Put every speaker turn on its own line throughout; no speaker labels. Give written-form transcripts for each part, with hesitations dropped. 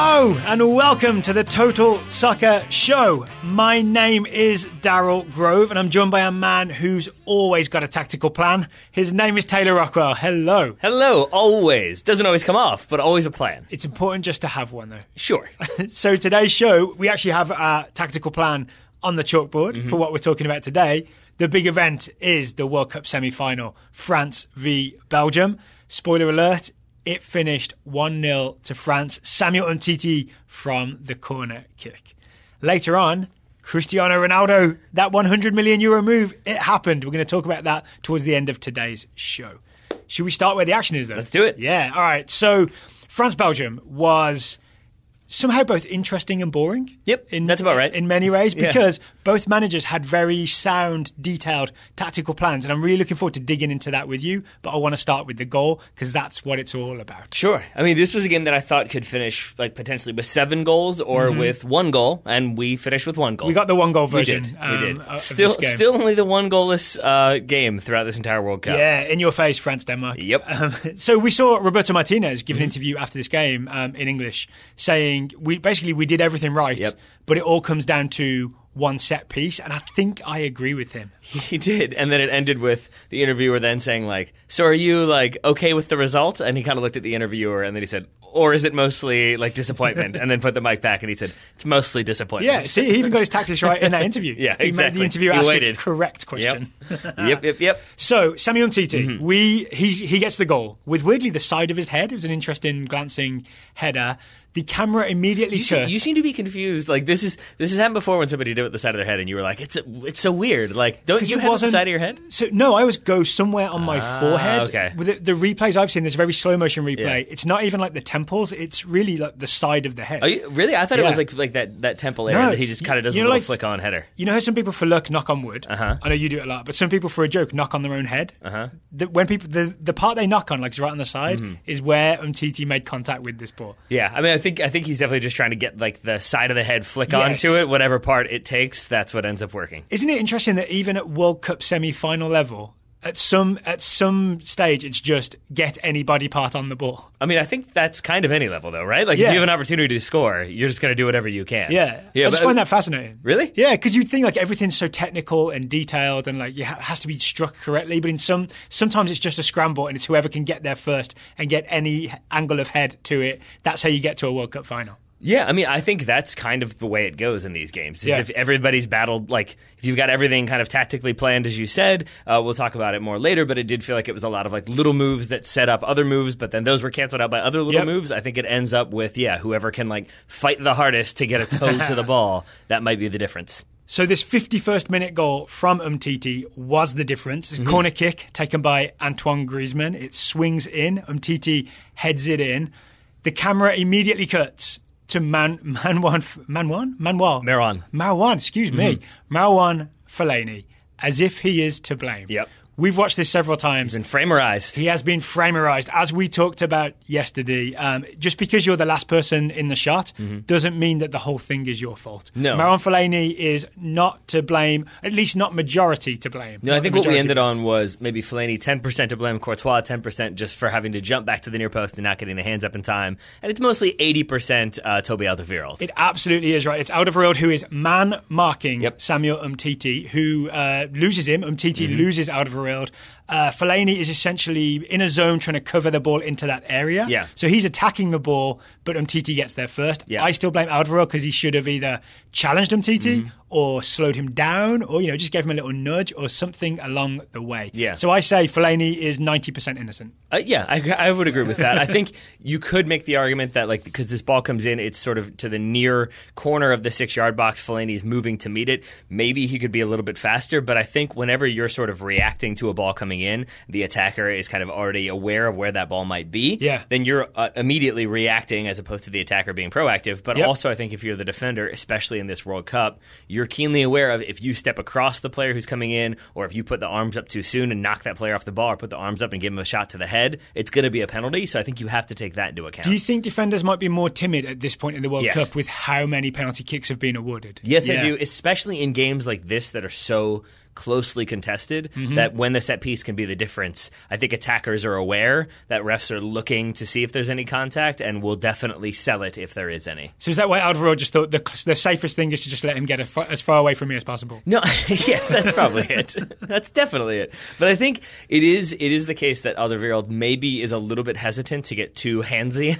Hello and welcome to the Total Soccer Show. My name is Daryl Grove and I'm joined by a man who's always got a tactical plan. His name is Taylor Rockwell. Hello.
Hello, always. Doesn't always come off, but always a plan.
It's important just to have one though.
Sure.
So today's show, we actually have a tactical plan on the chalkboard for what we're talking about today. The big event is the World Cup semi-final, France v Belgium. Spoiler alert, it finished 1-0 to France. Samuel Umtiti from the corner kick. Later on, Cristiano Ronaldo, that 100 million euro move, it happened. We're going to talk about that towards the end of today's show. Should we start where the action is, though?
Let's do it.
Yeah, all right. So, France-Belgium was somehow both interesting and boring.
Yep, that's about right.
In many ways, because both managers had very sound, detailed tactical plans, and I'm really looking forward to digging into that with you, but I want to start with the goal, because that's what it's all about.
Sure. I mean, this was a game that I thought could finish like potentially with 7 goals or with 1 goal, and we finished with 1 goal.
We got the 1 goal version.
We did. Still only the 1 goalless game throughout this entire World Cup.
Yeah, in your face, France-Denmark.
Yep.
So we saw Roberto Martinez give an interview after this game in English, saying we did everything right, but it all comes down to one set piece, and I think I agree with him.
He did, and then it ended with the interviewer then saying, like, so are you, like, okay with the result? And he kind of looked at the interviewer, and then he said, or is it mostly, like, disappointment? And then put the mic back, and he said, it's mostly disappointment.
Yeah, see, he even got his tactics right in that interview.
Yeah, exactly.
He made the interviewer ask a correct question.
Yep.
So, Samuel Umtiti, he gets the goal with, weirdly, the side of his head. It was an interesting glancing header. The camera immediately
you seem to be confused. Like this has happened before when somebody did it with the side of their head, and you were like, "It's so weird." Like, don't you have it the side of your head?
So no, I always go somewhere on my forehead.
Okay.
With the replays I've seen, this very slow motion replay. Yeah. It's not even like the temples; it's really like the side of the head.
Are you, really? I thought it was like that temple area that he just kind of does a little flick on header.
You know how some people for luck knock on wood. I know you do it a lot, but some people for a joke knock on their own head. When people the part they knock on, like right on the side, is where Umtiti made contact with this ball.
Yeah, I mean, I think he's definitely just trying to get like the side of the head flick onto it, whatever part it takes. That's what ends up working.
Isn't it interesting that even at World Cup semi-final level, at some stage, it's just get any body part on the ball?
I mean, I think that's kind of any level, though, right? Like, if you have an opportunity to score, you're just going to do whatever you can.
Yeah. I just find that fascinating.
Really?
Yeah, because you'd think like everything's so technical and detailed and like it has to be struck correctly, but sometimes it's just a scramble and it's whoever can get there first and get any angle of head to it. That's how you get to a World Cup final.
Yeah, I mean, I think that's kind of the way it goes in these games. If everybody's battled, like, if you've got everything kind of tactically planned, as you said, we'll talk about it more later, but it did feel like it was a lot of, like, little moves that set up other moves, but then those were canceled out by other little moves. I think it ends up with, whoever can, like, fight the hardest to get a toe to the ball, that might be the difference.
So this 51st minute goal from Umtiti was the difference. It's a corner kick taken by Antoine Griezmann. It swings in. Umtiti heads it in. The camera immediately cuts to Marouane Fellaini, as if he is to blame.
Yep.
We've watched this several times.
He's been framerized.
He has been framerized, as we talked about yesterday. Just because you're the last person in the shot doesn't mean that the whole thing is your fault.
No.
Marouane Fellaini is not to blame, at least not majority to blame.
No, I think what we ended on was maybe Fellaini 10% to blame, Courtois 10% just for having to jump back to the near post and not getting the hands up in time. And it's mostly 80% Toby Alderweireld.
It absolutely is right. It's Alderweireld who is man-marking Samuel Umtiti, who loses him. Umtiti loses Alderweireld. Fellaini is essentially in a zone trying to cover the ball into that area.
Yeah.
So he's attacking the ball, but Umtiti gets there first.
Yeah.
I still blame Alderweireld because he should have either challenged Umtiti or slowed him down or, just gave him a little nudge or something along the way.
Yeah.
So I say Fellaini is 90% innocent.
I would agree with that. I think you could make the argument that, like, because this ball comes in, it's sort of to the near corner of the 6-yard box. Fellaini's moving to meet it. Maybe he could be a little bit faster, but I think whenever you're sort of reacting to a ball coming in, the attacker is kind of already aware of where that ball might be.
Yeah.
Then you're immediately reacting as opposed to the attacker being proactive. But also, I think if you're the defender, especially in this World Cup, you're keenly aware of if you step across the player who's coming in, or if you put the arms up too soon and knock that player off the ball, or put the arms up and give him a shot to the head, it's going to be a penalty. So I think you have to take that into account.
Do you think defenders might be more timid at this point in the World Cup with how many penalty kicks have been awarded?
Yes, I do, especially in games like this that are so closely contested that when the set piece can be the difference. I think attackers are aware that refs are looking to see if there's any contact and will definitely sell it if there is any.
So is that why Alderweireld just thought the safest thing is to just let him get as far away from me as possible?
No, yes, that's probably it. That's definitely it. But I think it is the case that Alderweireld maybe is a little bit hesitant to get too handsy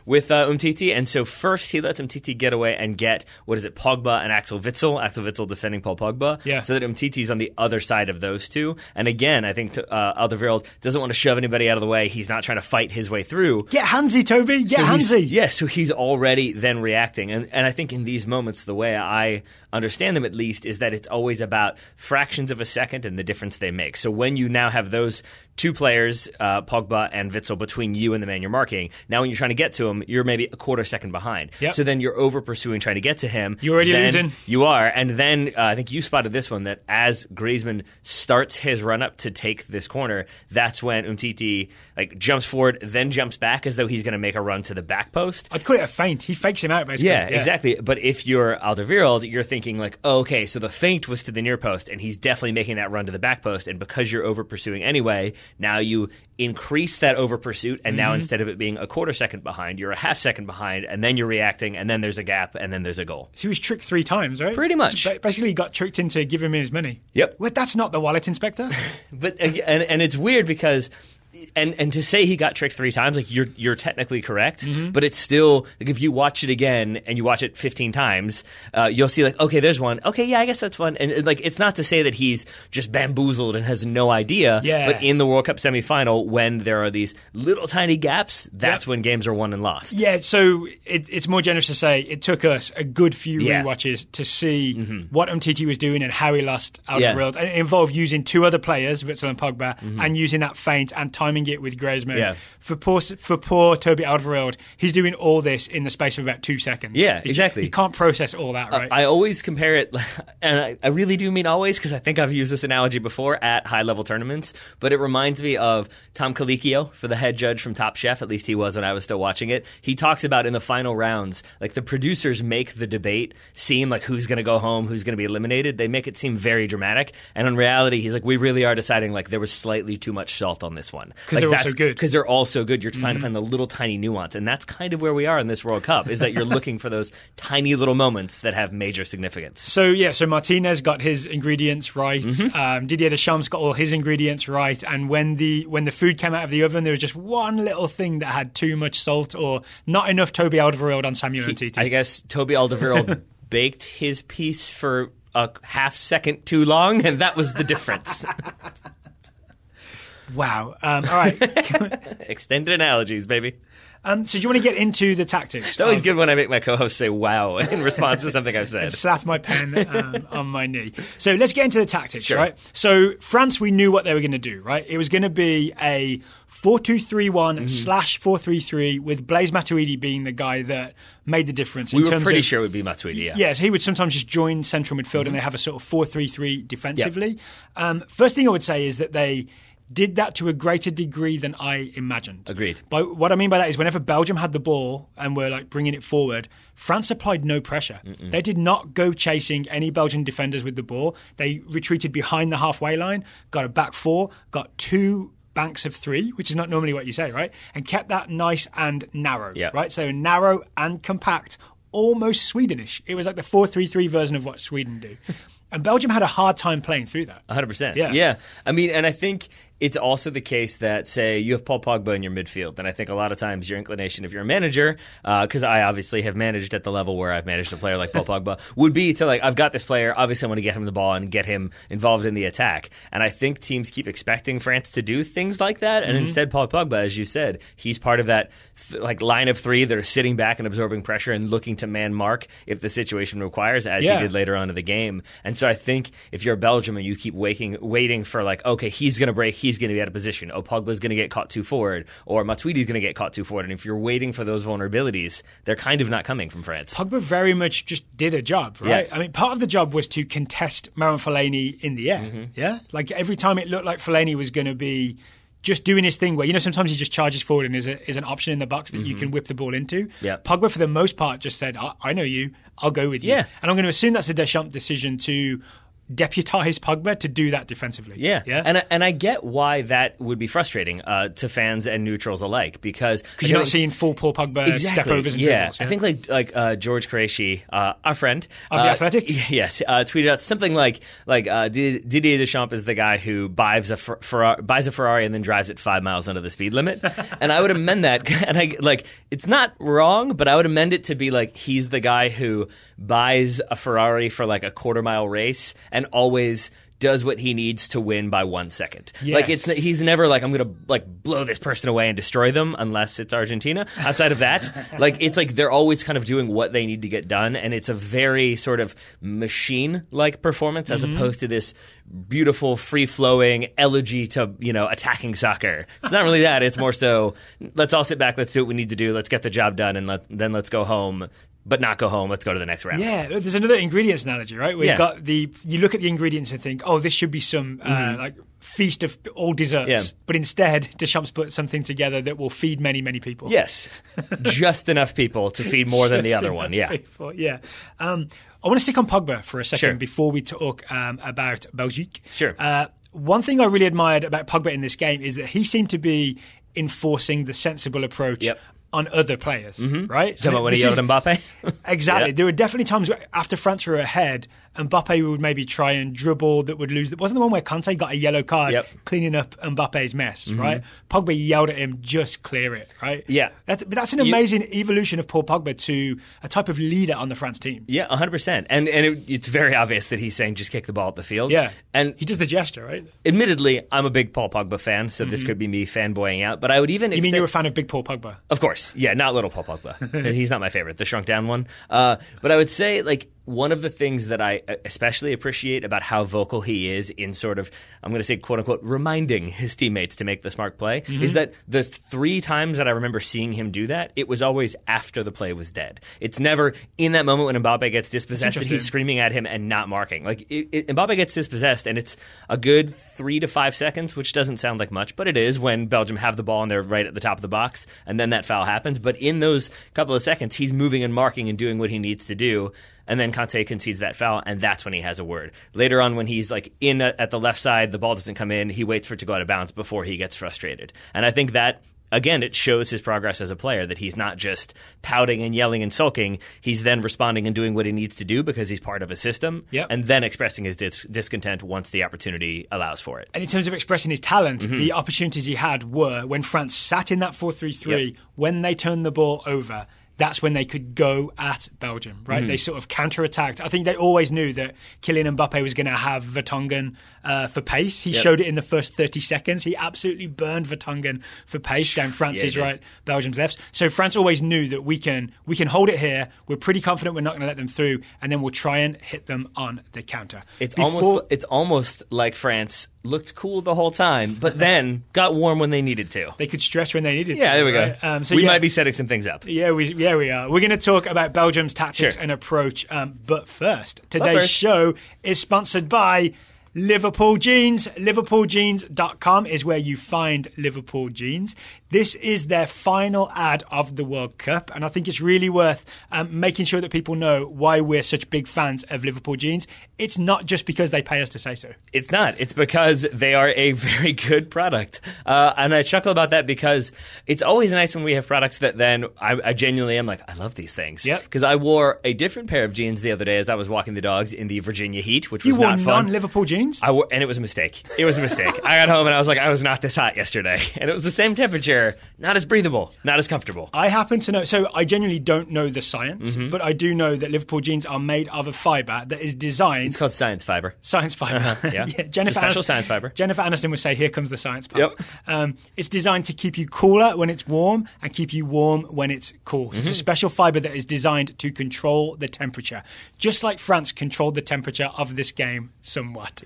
with Umtiti, and so first he lets Umtiti get away and get Pogba and Axel Witsel defending Paul Pogba, so that Umtiti's on the other side of those two. And again, I think Alderweireld doesn't want to shove anybody out of the way. He's not trying to fight his way through.
Get handsy, Toby. Get handsy.
So he's already then reacting. And I think in these moments, the way I understand them at least is that it's always about fractions of a second and the difference they make. So when you now have those two players, Pogba and Witsel, between you and the man you're marking, now when you're trying to get to him, you're maybe a quarter second behind. So then you're over pursuing trying to get to him.
You're already losing.
You are. And then I think you spotted this one, that as Griezmann starts his run up to take this corner, that's when Umtiti jumps forward, then jumps back as though he's going to make a run to the back post.
I'd call it a feint. He fakes him out, basically.
Yeah, exactly. But if you're Alderweireld, you're thinking okay, so the feint was to the near post, and he's definitely making that run to the back post, and because you're over pursuing anyway, now you increase that over pursuit, and now instead of it being a quarter second behind, you're a half second behind, and then you're reacting, and then there's a gap, and then there's a goal.
So he was tricked 3 times, right?
Pretty much.
So basically, he got tricked into giving him his money.
Yep.
Well, that's not the wallet inspector.
But and it's weird because. And to say he got tricked 3 times, you're technically correct, but it's still if you watch it again and you watch it 15 times, you'll see okay, there's one. Okay, yeah, I guess that's one. And it's not to say that he's just bamboozled and has no idea.
Yeah.
But in the World Cup semifinal, when there are these little tiny gaps, that's when games are won and lost.
Yeah. So it's more generous to say it took us a good few rewatches to see what Umtiti was doing and how he lost Alderweireld. And it involved using 2 other players, Witsel and Pogba, and using that feint and timing it with Griezmann.
Yeah.
For poor Toby Alderweireld, he's doing all this in the space of about 2 seconds.
Yeah, exactly.
He can't process all that, right?
I always compare it, and I really do mean always, because I think I've used this analogy before at high-level tournaments, but it reminds me of Tom Colicchio, for the head judge from Top Chef, at least he was when I was still watching it. He talks about in the final rounds, the producers make the debate seem like who's going to go home, who's going to be eliminated. They make it seem very dramatic, and in reality, he's we really are deciding there was slightly too much salt on this one.
Because they're all so good.
Because they're all so good. You're trying to find the little tiny nuance. And that's kind of where we are in this World Cup, is that you're looking for those tiny little moments that have major significance.
So Martinez got his ingredients right. Didier Deschamps got all his ingredients right. And when the food came out of the oven, there was just one little thing that had too much salt or not enough Toby Alderweireld on Samuel Umtiti.
I guess Toby Alderweireld baked his piece for a half second too long, and that was the difference.
Wow. All right.
Extended analogies, baby.
So do you want to get into the tactics?
It's always good when I make my co-host say wow in response to something I've said.
And slap my pen on my knee. So let's get into the tactics, right? So France, we knew what they were going to do, right? It was going to be a 4-2-3-1 / 4-3-3 with Blaise Matuidi being the guy that made the difference.
We were pretty sure it would be Matuidi, yeah.
Yes, he would sometimes just join central midfield and they have a sort of 4-3-3 defensively. First thing I would say is that they did that to a greater degree than I imagined.
Agreed.
But what I mean by that is whenever Belgium had the ball and were bringing it forward, France applied no pressure. They did not go chasing any Belgian defenders with the ball. They retreated behind the halfway line, got a back 4, got 2 banks of 3, which is not normally what you say, right? And kept that nice and narrow, right? So narrow and compact, almost Swedenish. It was like the 4-3-3 version of what Sweden do. And Belgium had a hard time playing through that.
100%. Yeah. I mean, and I think it's also the case that, say, you have Paul Pogba in your midfield. And I think a lot of times your inclination, if you're a manager, because I obviously have managed at the level where I've managed a player like Paul Pogba, would be to I've got this player, obviously I want to get him the ball and get him involved in the attack. And I think teams keep expecting France to do things like that. And instead, Paul Pogba, as you said, he's part of that line of 3 that are sitting back and absorbing pressure and looking to man mark if the situation requires, as he did later on in the game. And so I think if you're Belgium and you keep waiting for okay, he's going to break, he's going to be out of position. Oh, Pogba's going to get caught too forward, or Matuidi's going to get caught too forward. And if you're waiting for those vulnerabilities, they're kind of not coming from France.
Pogba very much just did a job, right? I mean, part of the job was to contest Marouane Fellaini in the air. Yeah, every time it looked like Fellaini was going to be just doing his thing where, sometimes he just charges forward and is an option in the box that you can whip the ball into. Pogba, for the most part, just said, I know you, I'll go with you. And I'm going to assume that's a Deschamps decision to deputise Pogba to do that defensively.
Yeah. And I get why that would be frustrating to fans and neutrals alike, because
you're not seeing full Paul Pogba step overs and dribbles.
I think like George Croatia, our friend
of the Athletic,
yes, tweeted out something like Didier Deschamps is the guy who buys a Ferrari and then drives it 5 miles under the speed limit. And I would amend that, and it's not wrong, but I would amend it to be like he's the guy who buys a Ferrari for like a quarter-mile race and always does what he needs to win by 1 second.
Yes.
He's never like, I'm going to blow this person away and destroy them, unless it's Argentina. Outside of that, it's like they're always kind of doing what they need to get done, and it's a very sort of machine-like performance as opposed to this beautiful, free-flowing elegy to, attacking soccer. It's not really that. It's more so, let's all sit back, let's do what we need to do, let's get the job done, and then let's go home. But not go home. Let's go to the next round.
Yeah, there's another ingredients analogy, right? Where you look at the ingredients and think, oh, this should be some feast of all desserts. Yeah. But instead, Deschamps put something together that will feed many, many people.
Yes, just enough people to feed more than the other one. Yeah,
people. Yeah. I want to stick on Pogba for a second before we talk about Belgique.
Sure.
One thing I really admired about Pogba in this game is that he seemed to be enforcing the sensible approach on other players, right?
Talking about when he yelled at Mbappe?
Exactly. There were definitely times where after France were ahead, Mbappe would maybe try and dribble that would lose. It wasn't the one where Kanté got a yellow card cleaning up Mbappe's mess, right? Pogba yelled at him, just clear it, right?
Yeah.
That's an amazing evolution of Paul Pogba to a type of leader on the France team.
Yeah, 100%. And it's very obvious that he's saying just kick the ball up the field.
Yeah.
And
he does the gesture, right?
Admittedly, I'm a big Paul Pogba fan, so this could be me fanboying out. But I would even
You mean you're a fan of big Paul Pogba?
Of course. Yeah, not little Paul Pogba. He's not my favorite, the shrunk down one. But I would say, one of the things that I especially appreciate about how vocal he is in sort of, I'm going to say, quote unquote, reminding his teammates to make the smart play is that the 3 times that I remember seeing him do that, it was always after the play was dead. It's never in that moment when Mbappe gets dispossessed that he's screaming at him and not marking. Mbappe gets dispossessed, and it's a good 3 to 5 seconds, which doesn't sound like much, but it is when Belgium have the ball and they're right at the top of the box, and then that foul happens. But in those couple of seconds, he's moving and marking and doing what he needs to do. And then Kanté concedes that foul, and that's when he has a word. Later on, when he's in at the left side, the ball doesn't come in, he waits for it to go out of bounds before he gets frustrated. And I think that, again, it shows his progress as a player, that he's not just pouting and yelling and sulking. He's then responding and doing what he needs to do because he's part of a system, and then expressing his discontent once the opportunity allows for it.
And in terms of expressing his talent, the opportunities he had were when France sat in that 4-3-3, when they turned the ball over. That's when they could go at Belgium, right? They sort of counter-attacked. I think they always knew that Kylian Mbappe was going to have Vertonghen for pace. He showed it in the first 30 seconds. He absolutely burned Vertonghen for pace down France's right, Belgium's left. So France always knew that we can hold it here. We're pretty confident we're not going to let them through, and then we'll try and hit them on the counter.
It's almost like France looked cool the whole time, but then got warm when they needed to.
They could stretch when they needed to.
Yeah, there we go.
Right?
We might be setting some things up.
Yeah, we are. We're going to talk about Belgium's tactics and approach. But first, today's show is sponsored by Liverpool Jeans. LiverpoolJeans.com is where you find Liverpool Jeans. This is their final ad of the World Cup, and I think it's really worth making sure that people know why we're such big fans of Liverpool Jeans. It's not just because they pay us to say so.
It's not. It's because they are a very good product. And I chuckle about that because it's always nice when we have products that then I genuinely am like, I love these things. Because I wore a different pair of jeans the other day as I was walking the dogs in the Virginia heat, which was not fun.
You wore non-Liverpool jeans?
And it was a mistake. It was a mistake. I got home and I was like, I was not this hot yesterday. And it was the same temperature, not as breathable, not as comfortable.
I happen to know, so I genuinely don't know the science, but I do know that Liverpool jeans are made of a fibre that is designed...
It's called science fibre.
Science fibre.
Yeah. Special science fibre.
Jennifer Aniston would say, here comes the science part. It's designed to keep you cooler when it's warm and keep you warm when it's cool. So it's a special fibre that is designed to control the temperature. Just like France controlled the temperature of this game somewhat.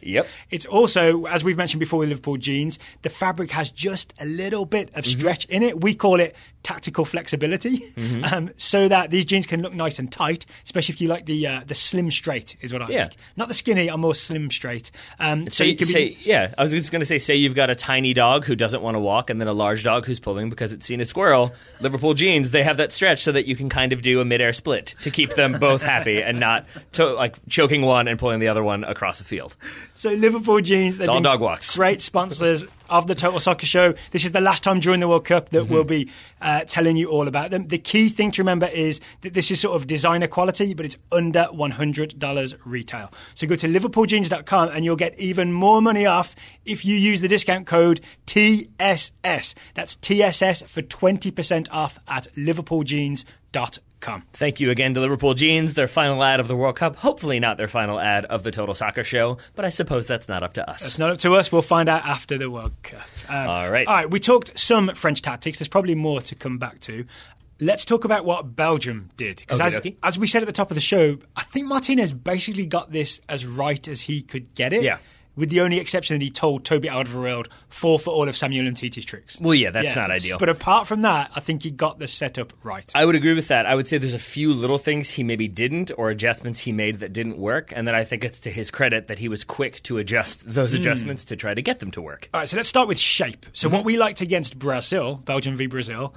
It's also, as we've mentioned before with Liverpool jeans, the fabric has just a little bit of stretch in it. We call it tactical flexibility, so that these jeans can look nice and tight, especially if you like the slim straight is what I think. Not the skinny, I'm more slim straight.
I was just going to say you've got a tiny dog who doesn't want to walk and then a large dog who's pulling because it's seen a squirrel. Liverpool jeans, they have that stretch so that you can kind of do a midair split to keep them both happy and not choking one and pulling the other one across the field.
So Liverpool jeans, they've been
dog walks.
Great sponsors of the Total Soccer Show. This is the last time during the World Cup that we'll be telling you all about them. The key thing to remember is that this is sort of designer quality, but it's under $100 retail. So go to liverpooljeans.com and you'll get even more money off if you use the discount code TSS. That's TSS for 20% off at liverpooljeans.com.
Thank you again to Liverpool Jeans, their final ad of the World Cup. Hopefully not their final ad of the Total Soccer Show, but I suppose that's not up to us.
It's not up to us. We'll find out after the World Cup.
All right.
All right, we talked some French tactics. There's probably more to come back to. Let's talk about what Belgium did. Because as we said at the top of the show, I think Martinez basically got this as right as he could get it.
Yeah.
With the only exception that he told Toby Alderweireld fall for all of Samuel Umtiti's tricks.
Well, yeah, that's not ideal.
But apart from that, I think he got the setup right.
I would agree with that. I would say there's a few little things he maybe didn't or adjustments he made that didn't work, and then I think it's to his credit that he was quick to adjust those adjustments to try to get them to work.
All right, so let's start with shape. So what we liked against Brazil, Belgium v Brazil,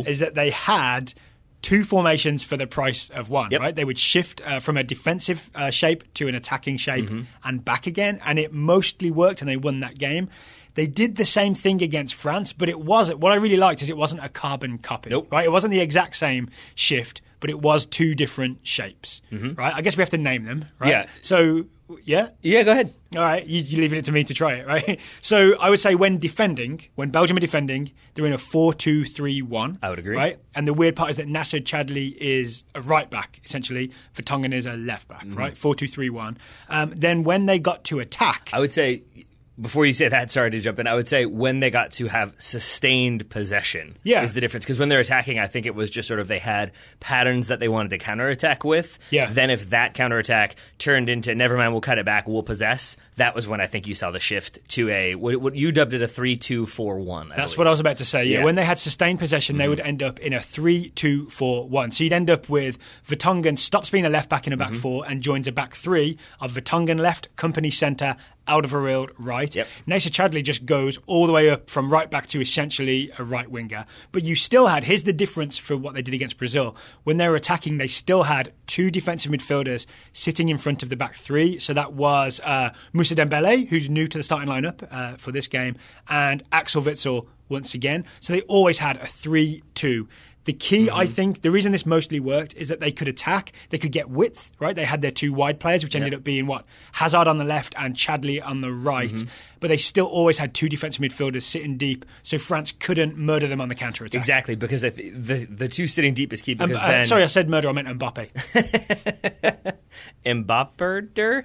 is that they had two formations for the price of one, right? They would shift from a defensive shape to an attacking shape and back again, and it mostly worked, and they won that game. They did the same thing against France, but it wasn't. What I really liked is it wasn't a carbon copy, right? It wasn't the exact same shift, but it was two different shapes, right? I guess we have to name them, right?
Yeah.
So,
Yeah, go ahead.
All right, you're leaving it to me to try it, right? So I would say when Belgium are defending, they're in a 4-2-3-1.
I would agree.
Right? And the weird part is that Nasser Chadli is a right back, essentially. Vertonghen is a left back, right? 4-2-3-1. Then when they got to attack...
I would say... Before you say that, sorry to jump in, I would say when they got to have sustained possession is the difference. Because when they're attacking, I think it was just sort of they had patterns that they wanted to counterattack with.
Yeah.
Then if that counterattack turned into, never mind, we'll cut it back, we'll possess, that was when I think you saw the shift to what you dubbed it a 3-2-4-1.
That's what I was about to say, yeah. When they had sustained possession, they would end up in a 3-2-4-1. So you'd end up with Vertonghen stops being a left back in a back four and joins a back three of Vertonghen left, Company centre, Alderweireld right. Nasser Chadli just goes all the way up from right back to essentially a right winger. But you still had, here's the difference for what they did against Brazil. When they were attacking, they still had two defensive midfielders sitting in front of the back three. So that was Moussa Dembele, who's new to the starting lineup for this game, and Axel Witsel once again. So they always had a 3-2. The key, I think, the reason this mostly worked is that they could attack, they could get width, right? They had their two wide players, which ended up being Hazard on the left and Chadli on the right. But they still always had two defensive midfielders sitting deep, so France couldn't murder them on the counter-attack.
Exactly, because the two sitting deep is key. Because
sorry, I said murder, I meant Mbappe.
Mbapper?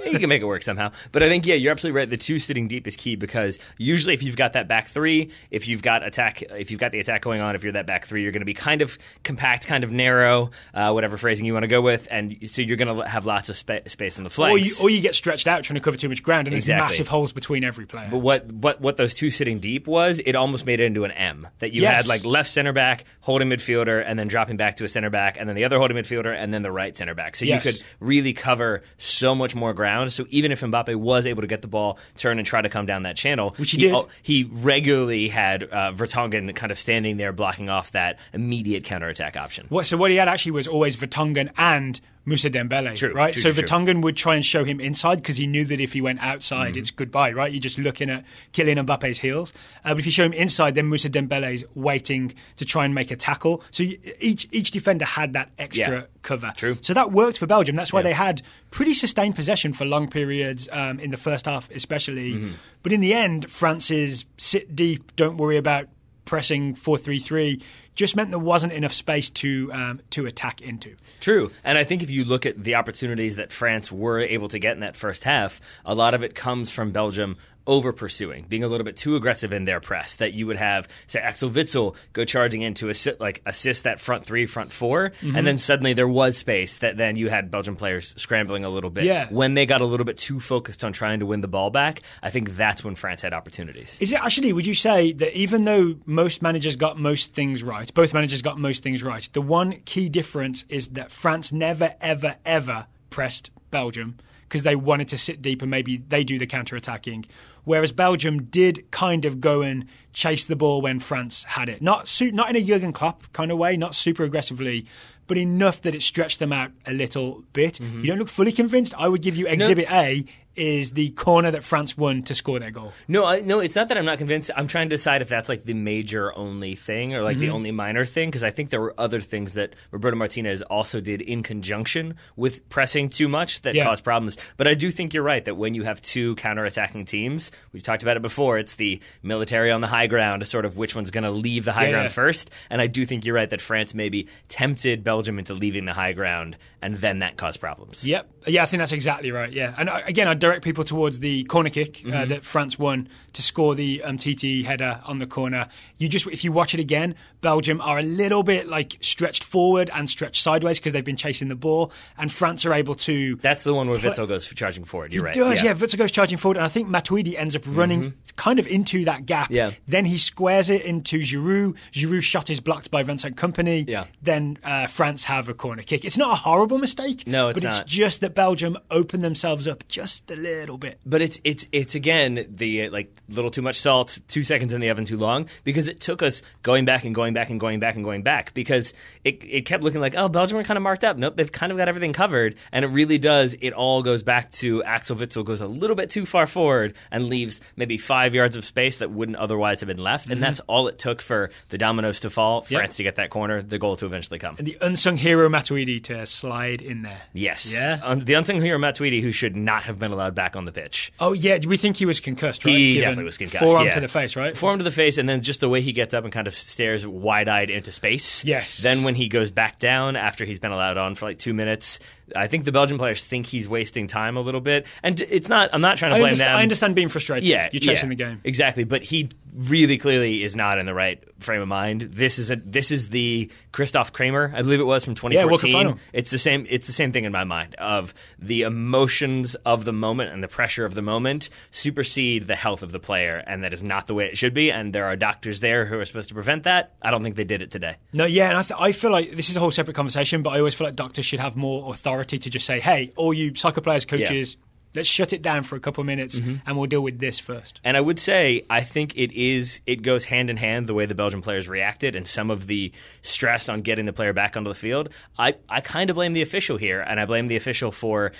You can make it work somehow. But I think, you're absolutely right. The two sitting deep is key because usually if you've got that back three, if you've got the attack going on, if you're that back three, you're going to be kind of compact, kind of narrow, whatever phrasing you want to go with, and so you're going to have lots of space on the flanks.
Or you get stretched out trying to cover too much ground, and there's massive holes between every player.
But what those two sitting deep was, it almost made it into an M. That you had like left center back, holding midfielder, and then dropping back to a center back, and then the other holding midfielder, and then the right center back. So you could really cover so much more ground. So even if Mbappe was able to get the ball, turn and try to come down that channel,
which he did,
he regularly had Vertonghen kind of standing there blocking off that immediate counterattack option.
So what he had actually was always Vertonghen and Moussa Dembele, right? So Vertonghen would try and show him inside because he knew that if he went outside, it's goodbye, right? You're just looking at Kylian Mbappe's heels. But if you show him inside, then Moussa Dembele's waiting to try and make a tackle. So each defender had that extra cover. So that worked for Belgium. That's why they had pretty sustained possession for long periods in the first half especially. But in the end, France's sit deep, don't worry about pressing 4-3-3 just meant there wasn't enough space to attack into.
True. And I think if you look at the opportunities that France were able to get in that first half, a lot of it comes from Belgium over pursuing, being a little bit too aggressive in their press, that you would have, say, Axel Witsel go charging in to assist that front three, front four, and then suddenly there was space that then you had Belgian players scrambling a little bit.
Yeah.
When they got a little bit too focused on trying to win the ball back, I think that's when France had opportunities.
Is it actually, would you say that even though most managers got most things right, both managers got most things right, the one key difference is that France never, ever, ever pressed Belgium because they wanted to sit deep and maybe they do the counter-attacking, whereas Belgium did kind of go and chase the ball when France had it. Not in a Jurgen Klopp kind of way, not super aggressively, but enough that it stretched them out a little bit. You don't look fully convinced. I would give you Exhibit A is the corner that France won to score their goal.
No, it's not that I'm not convinced. I'm trying to decide if that's like the major only thing or like the only minor thing, because I think there were other things that Roberto Martinez also did in conjunction with pressing too much that caused problems. But I do think you're right that when you have two counterattacking teams, we've talked about it before, it's the military on the high ground, sort of which one's going to leave the high ground first. And I do think you're right that France maybe tempted Belgium into leaving the high ground, and then that caused problems.
Yep. Yeah, I think that's exactly right, yeah. And again, I direct people towards the corner kick that France won to score the TT header on the corner. If you watch it again, Belgium are a little bit like stretched forward and stretched sideways because they've been chasing the ball, and France are able to...
That's the one where Witsel goes charging forward, you're right.
He does, yeah. Witsel goes charging forward, and I think Matuidi ends up running kind of into that gap.
Yeah.
Then he squares it into Giroud. Giroud's shot is blocked by Vincent Kompany.
Yeah.
Then France have a corner kick. It's not a horrible mistake.
No, it's
but
not.
It's just that Belgium opened themselves up just a little bit.
But it's again the like little too much salt, 2 seconds in the oven too long, because it took us going back and going back and going back and going back, because it kept looking like, oh, Belgium are kind of marked up. Nope, they've kind of got everything covered, and it really does. It all goes back to Axel Witsel goes a little bit too far forward and leaves maybe 5 yards of space that wouldn't otherwise have been left, and that's all it took for the dominoes to fall, France to get that corner, the goal to eventually come.
And the unsung hero Matuidi to slide in there.
Yes.
Yeah.
The unsung hero Matuidi, who should not have been allowed back on the pitch.
Oh, yeah. We think he was concussed, right?
He definitely was concussed.
Forearm to the face, right?
Forearm to the face, and then just the way he gets up and kind of stares wide-eyed into space.
Yes.
Then when he goes back down after he's been allowed on for like 2 minutes, I think the Belgian players think he's wasting time a little bit. And it's not. I'm not trying to blame them.
I understand being frustrated.
Yeah,
you're chasing the game.
Exactly, but he really clearly is not in the right frame of mind. This is the Christoph Kramer, I believe it was, from 2014.
Yeah, World Cup final.
It's the same thing in my mind, of the emotions of the moment and the pressure of the moment supersede the health of the player, and that is not the way it should be, and there are doctors there who are supposed to prevent that. I don't think they did it today.
No, yeah, and I feel like this is a whole separate conversation, but I always feel like doctors should have more authority to just say, hey, all you soccer players, coaches, let's shut it down for a couple of minutes and we'll deal with this first.
And I would say, I think it goes hand in hand the way the Belgian players reacted and some of the stress on getting the player back onto the field. I kind of blame the official here, and I blame the official for...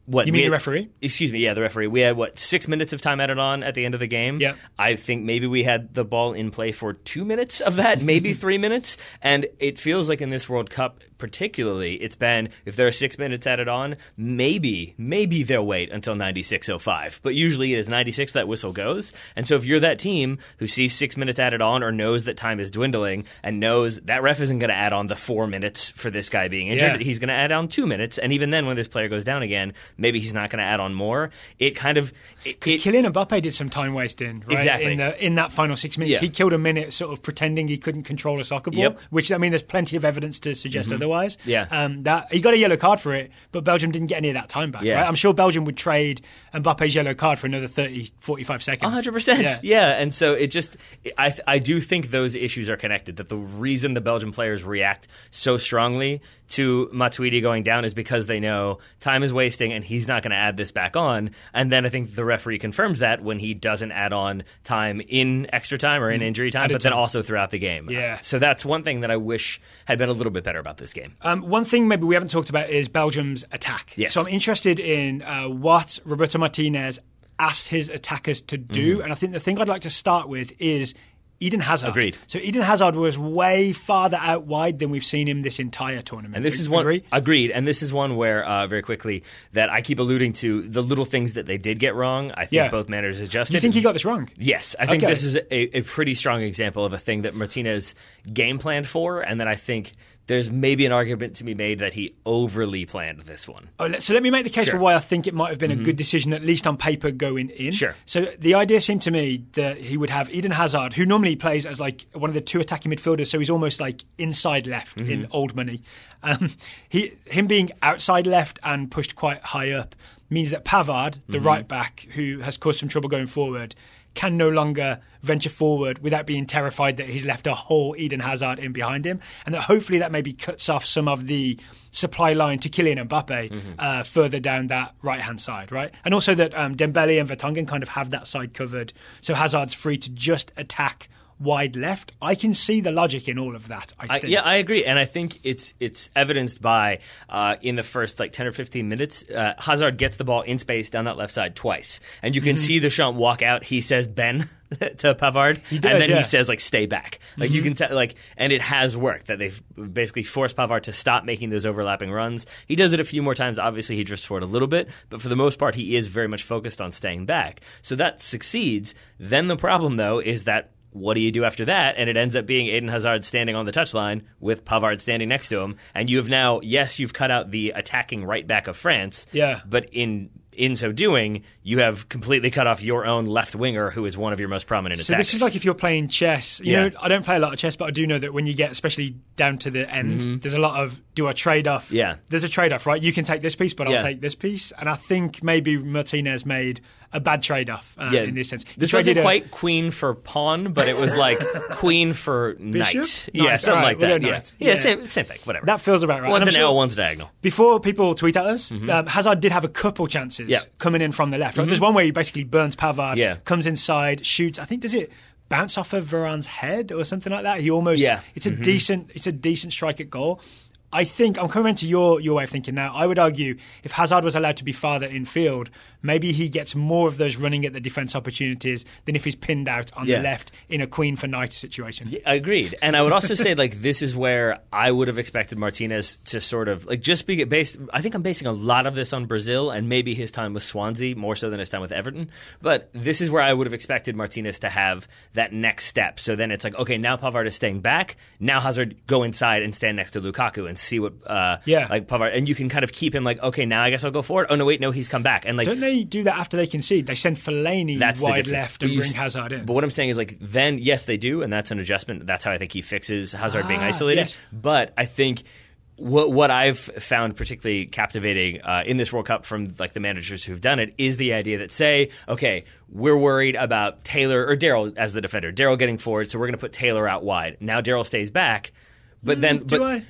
What,
you mean the referee?
Excuse me, yeah, the referee. We had, 6 minutes of time added on at the end of the game?
Yeah.
I think maybe we had the ball in play for 2 minutes of that, maybe 3 minutes. And it feels like in this World Cup particularly, it's been, if there are 6 minutes added on, maybe they'll wait until 96:05. But usually it is 96 that whistle goes. And so if you're that team who sees 6 minutes added on or knows that time is dwindling and knows that ref isn't going to add on the 4 minutes for this guy being injured, he's going to add on 2 minutes. And even then, when this player goes down again, maybe he's not going to add on more. It kind of...
Because Kylian Mbappe did some time wasting, right?
Exactly.
In that final 6 minutes. He killed a minute sort of pretending he couldn't control a soccer ball, which, I mean, there's plenty of evidence to suggest otherwise.
Yeah.
That he got a yellow card for it, but Belgium didn't get any of that time back, right? I'm sure Belgium would trade Mbappe's yellow card for another 30, 45 seconds.
100%. Yeah. And so it just... I do think those issues are connected, that the reason the Belgian players react so strongly to Matuidi going down is because they know time is wasting and he's not going to add this back on. And then I think the referee confirms that when he doesn't add on time in extra time or in injury time, but then also throughout the game.
Yeah.
So that's one thing that I wish had been a little bit better about this game.
One thing maybe we haven't talked about is Belgium's attack.
Yes.
So I'm interested in what Roberto Martinez asked his attackers to do. And I think the thing I'd like to start with is Eden Hazard.
Agreed.
So Eden Hazard was way farther out wide than we've seen him this entire tournament.
And this is one agreed. And this is one where very quickly that I keep alluding to the little things that they did get wrong. I think both managers adjusted.
You think he got this wrong?
Yes, I think this is a pretty strong example of a thing that Martinez game planned for, and that I think there's maybe an argument to be made that he overly planned this one.
So let me make the case for why I think it might have been a good decision, at least on paper, going in.
Sure.
So the idea seemed to me that he would have Eden Hazard, who normally plays as like one of the two attacking midfielders, so he's almost like inside left in old money. Him being outside left and pushed quite high up means that Pavard, the right back, who has caused some trouble going forward, can no longer venture forward without being terrified that he's left a whole Eden Hazard in behind him, and that hopefully that maybe cuts off some of the supply line to Kylian Mbappe further down that right-hand side, right? And also that Dembele and Vertonghen kind of have that side covered, so Hazard's free to just attack wide left. I can see the logic in all of that, I think.
Yeah, I agree. And I think it's evidenced by in the first 10 or 15 minutes, Hazard gets the ball in space down that left side twice. And you can see Deschamps walk out. He says, Ben, to Pavard.
He does,
and then he says, stay back. You can tell, and it has worked, that they've basically forced Pavard to stop making those overlapping runs. He does it a few more times. Obviously, he drifts forward a little bit. But for the most part, he is very much focused on staying back. So that succeeds. Then the problem, though, is that what do you do after that? And it ends up being Eden Hazard standing on the touchline with Pavard standing next to him. And you have now, yes, you've cut out the attacking right back of France.
Yeah.
But in so doing, you have completely cut off your own left winger, who is one of your most prominent attackers.
So this is like if you're playing chess. You know, I don't play a lot of chess, but I do know that when you get especially down to the end, there's a lot of, do I trade off?
Yeah.
There's a trade-off, right? You can take this piece, but I'll take this piece. And I think maybe Martinez made a bad trade-off in this sense.
This wasn't quite queen for pawn, but it was like queen for knight. Yeah, something like that. Yeah, same thing, whatever.
That feels about right.
One's an L, one's diagonal.
Before people tweet at us, Hazard did have a couple chances coming in from the left. Right? There's one where he basically burns Pavard, comes inside, shoots. I think, does it bounce off of Varane's head or something like that? He almost, it's a decent strike at goal. I think, I'm coming to your way of thinking now. I would argue if Hazard was allowed to be farther in field, maybe he gets more of those running at the defence opportunities than if he's pinned out on the left in a queen for knight situation.
Yeah, agreed. And I would also say this is where I would have expected Martinez to sort of just be based. I think I'm basing a lot of this on Brazil and maybe his time with Swansea more so than his time with Everton. But this is where I would have expected Martinez to have that next step. So then it's okay, now Pavard is staying back. Now Hazard go inside and stand next to Lukaku and see what Pavard, and you can kind of keep him okay, now I guess I'll go forward. Oh no, wait, no, he's come back. And
don't they do that after they concede? They send Fellaini wide left and bring Hazard in.
But what I'm saying is then yes, they do, and that's an adjustment. That's how I think he fixes Hazard being isolated.
Yes.
But I think what I've found particularly captivating in this World Cup from the managers who've done it is the idea that say, okay, we're worried about Taylor or Daryl as the defender. Daryl getting forward, so we're going to put Taylor out wide. Now Daryl stays back. But then,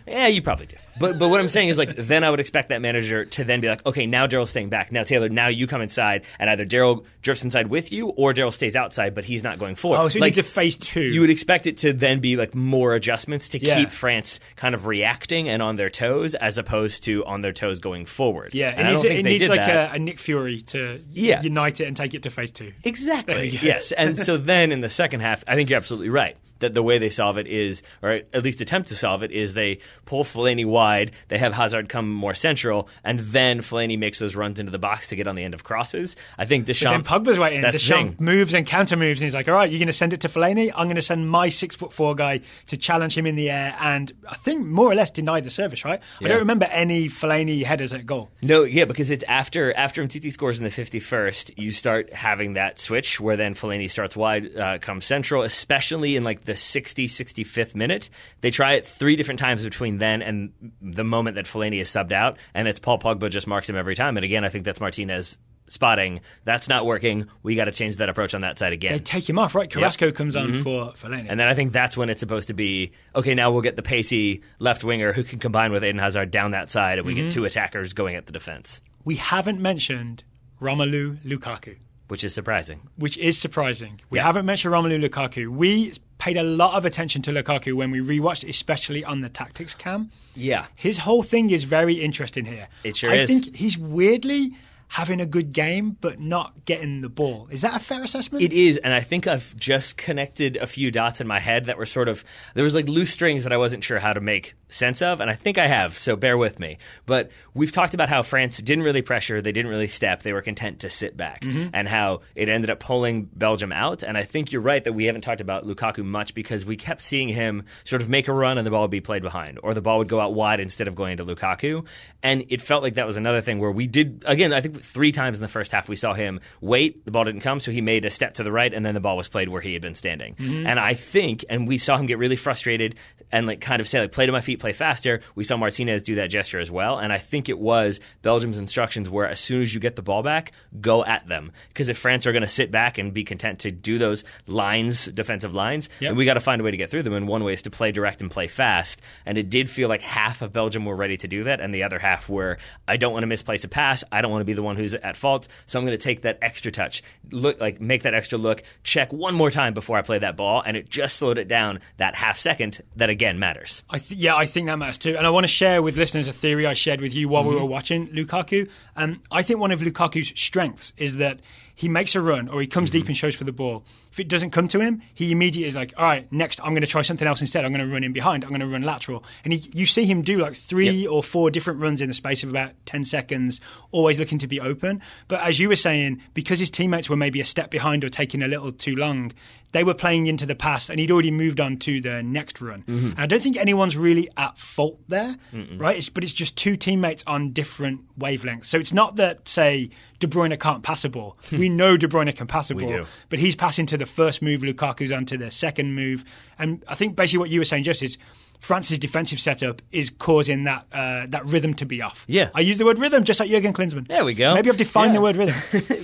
yeah, you probably do. But what I'm saying is then I would expect that manager to then be okay, now Daryl's staying back. Now Taylor, now you come inside, and either Daryl drifts inside with you, or Daryl stays outside, but he's not going forward.
Oh, so you need to phase two.
You would expect it to then be more adjustments to keep France kind of reacting and on their toes, as opposed to on their toes going forward.
Yeah,
and it needs
a Nick Fury to unite it and take it to phase two.
Exactly. Yes, and so then in the second half, I think you're absolutely right. That the way they solve it is, or at least attempt to solve it, is they pull Fellaini wide, they have Hazard come more central, and then Fellaini makes those runs into the box to get on the end of crosses. I think Deschamps...
But then Pogba's waiting. Deschamps moves and counter moves, and he's all right, you're going to send it to Fellaini? I'm going to send my 6'4" guy to challenge him in the air, and I think more or less deny the service, right? Yeah. I don't remember any Fellaini headers at goal.
No, yeah, because it's after Umtiti scores in the 51st, you start having that switch where then Fellaini starts wide, comes central, especially in the 65th minute. They try it 3 different times between then and the moment that Fellaini is subbed out, and it's Paul Pogba just marks him every time. And again, I think that's Martinez spotting. That's not working. We got to change that approach on that side again.
They take him off, right? Carrasco comes on for Fellaini.
And then I think that's when it's supposed to be, okay, now we'll get the pacey left winger who can combine with Eden Hazard down that side, and we get 2 attackers going at the defense. We
haven't mentioned Romelu Lukaku.
Which is surprising. We haven't mentioned Romelu Lukaku. We paid a lot of attention to Lukaku when we rewatched, especially on the tactics cam. Yeah.
His whole thing is very interesting here.
It sure is.
I think he's weirdly having a good game but not getting the ball. Is that a fair assessment?
It is, and I think I've just connected a few dots in my head that were sort of, there was like loose strings that I wasn't sure how to make sense of, and I think I have, so bear with me. But we've talked about how France didn't really pressure, they didn't really step, they were content to sit back, and how it ended up pulling Belgium out. And I think you're right that we haven't talked about Lukaku much because we kept seeing him sort of make a run and the ball would be played behind, or the ball would go out wide instead of going to Lukaku. And it felt like that was another thing where we did, again, I think 3 times in the first half we saw him wait, the ball didn't come, so he made a step to the right, and then the ball was played where he had been standing. And I think, and we saw him get really frustrated and like kind of say, like, play to my feet, play faster. We saw Martinez do that gesture as well. And I think it was Belgium's instructions where as soon as you get the ball back, go at them. Because if France are going to sit back and be content to do those lines, defensive lines, then we got to find a way to get through them. And one way is to play direct and play fast. And it did feel like half of Belgium were ready to do that, and the other half were, I don't want to misplace a pass. I don't want to be the one who's at fault. So I'm going to take that extra touch, look, like make that extra look, check one more time before I play that ball. And it just slowed it down that half second that, again, matters.
I think that matters too. And I want to share with listeners a theory I shared with you while we were watching Lukaku. I think one of Lukaku's strengths is that he makes a run or he comes deep and shows for the ball. If it doesn't come to him, he immediately is like, all right, next I'm going to try something else instead. I'm going to run in behind. I'm going to run lateral. And you see him do like 3 or 4 different runs in the space of about 10 seconds, always looking to be open. But as you were saying, because his teammates were maybe a step behind or taking a little too long, they were playing into the pass and he'd already moved on to the next run. And I don't think anyone's really at fault there, right? But it's just 2 teammates on different wavelengths. So it's not that, say, De Bruyne can't pass a ball. We know De Bruyne can pass a ball, but he's passing to the first move, Lukaku's onto the second move. And I think basically what you were saying just is France's defensive setup is causing that rhythm to be off.
Yeah.
I use the word rhythm just like Jurgen Klinsmann.
There we go.
Maybe I've defined the word rhythm.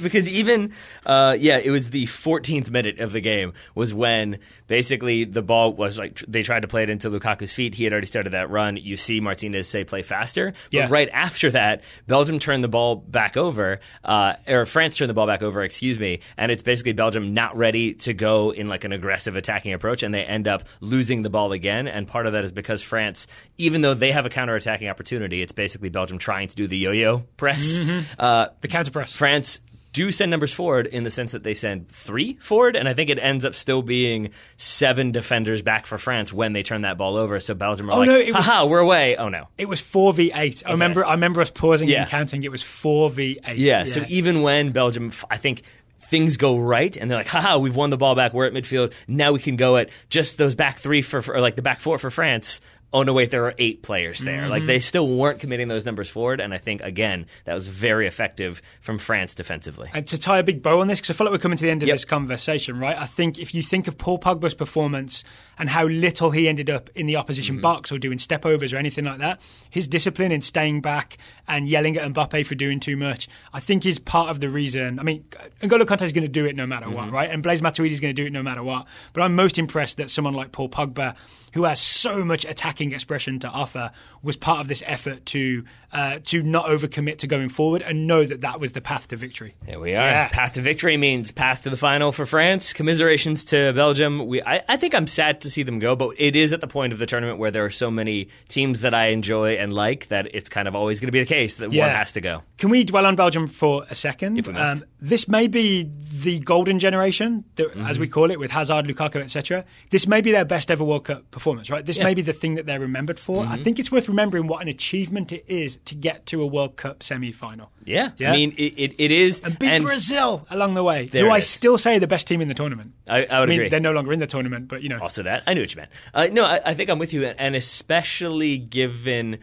Because even, it was the 14th minute of the game was when basically the ball was like, they tried to play it into Lukaku's feet. He had already started that run. You see Martinez say play faster. But right after that, Belgium turned the ball back over, or France turned the ball back over, and it's basically Belgium not ready to go in like an aggressive attacking approach, and they end up losing the ball again. And part of that is because France, even though they have a counterattacking opportunity, it's basically Belgium trying to do the yo-yo press.
The counter press.
France do send numbers forward in the sense that they send 3 forward, and I think it ends up still being 7 defenders back for France when they turn that ball over. So Belgium are haha, we're away. Oh no.
It was 4v8. Okay. I remember us pausing and counting. It was 4v8.
Yeah, so even when Belgium, I think, things go right, and they're like, haha, we've won the ball back, we're at midfield, now we can go at just those back 3 or like the back 4 for France. Oh, no, wait, there are 8 players there. Like, they still weren't committing those numbers forward, and I think, again, that was very effective from France defensively.
And to tie a big bow on this, because I feel like we're coming to the end of this conversation, right? I think if you think of Paul Pogba's performance and how little he ended up in the opposition box or doing step-overs or anything like that, his discipline in staying back and yelling at Mbappe for doing too much, I think is part of the reason. I mean, N'Golo Kante is going to do it no matter what, right? And Blaise Matuidi is going to do it no matter what. But I'm most impressed that someone like Paul Pogba, who has so much attacking expression to offer, was part of this effort to not overcommit to going forward and know that that was the path to victory.
There we are. Yeah. Path to victory means path to the final for France. Commiserations to Belgium. I think I'm sad to see them go, but it is at the point of the tournament where there are so many teams that I enjoy and like that it's kind of always going to be the case that one has to go.
Can we dwell on Belgium for a second?
If we must.
This may be the golden generation, as we call it, with Hazard, Lukaku, etc. This may be their best ever World Cup performance, right? This may be the thing that they're remembered for. I think it's worth remembering what an achievement it is to get to a World Cup semi-final.
Yeah. I mean, it is.
And beat Brazil along the way, who I still say are the best team in the tournament.
I would agree.
They're no longer in the tournament, but, you know.
Also that. I knew what you meant. No, I think I'm with you, and especially given...